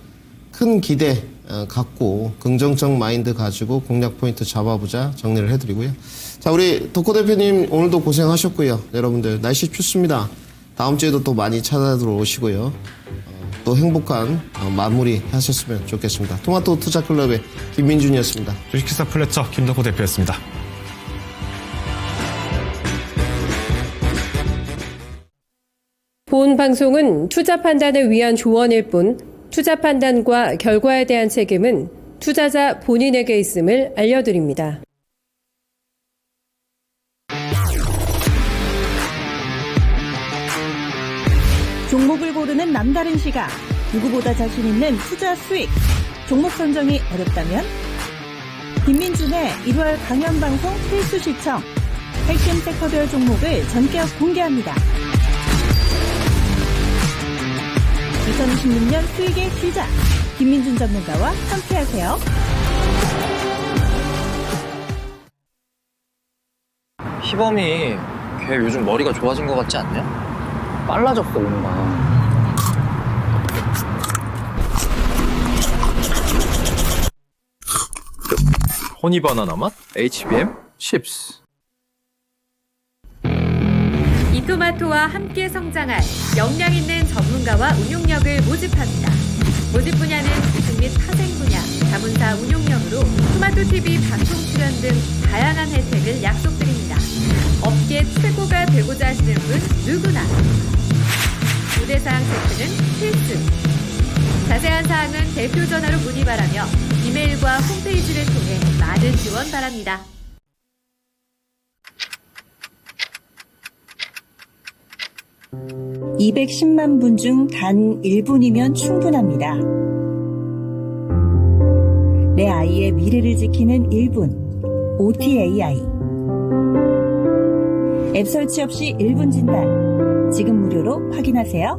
Speaker 8: 큰 기대 갖고 긍정적 마인드 가지고 공략 포인트 잡아보자 정리를 해드리고요. 자, 우리 덕호 대표님 오늘도 고생하셨고요. 여러분들 날씨 춥습니다. 다음 주에도 또 많이 찾아들어오시고요. 또 행복한 마무리 하셨으면 좋겠습니다. 토마토 투자클럽의 김민준이었습니다.
Speaker 10: 주식회사 플래처 김덕호 대표였습니다.
Speaker 12: 본 방송은 투자 판단을 위한 조언일 뿐 투자 판단과 결과에 대한 책임은 투자자 본인에게 있음을 알려드립니다.
Speaker 3: 종목을 고르는 남다른 시각, 누구보다 자신 있는 투자 수익, 종목 선정이 어렵다면 김민준의 1월 강연방송 필수 시청, 핵심 섹터별 종목을 전격 공개합니다. 2026년 수익의 시작, 김민준 전문가와 함께하세요.
Speaker 6: 희범이 걔 요즘 머리가 좋아진 것 같지 않냐?
Speaker 7: 빨라졌어, 뭔가.
Speaker 6: 허니바나나 맛? HBM? 칩스.
Speaker 9: 이 토마토와 함께 성장할 역량 있는 전문가와 운용력을 모집합니다. 모집 분야는 기술 및 파생 분야, 자문사 운용력으로 토마토TV 방송 출연 등 다양한 혜택을 약속드립니다. 업계 최고가 되고자 하시는 분 누구나. 우대사항 체크는 필수. 자세한 사항은 대표 전화로 문의 바라며 이메일과 홈페이지를 통해 많은 지원 바랍니다.
Speaker 3: (210만) 분 중 단 1분이면 충분합니다. 내 아이의 미래를 지키는 1분 OTAI. 앱 설치 없이 1분 진단 지금 무료로 확인하세요.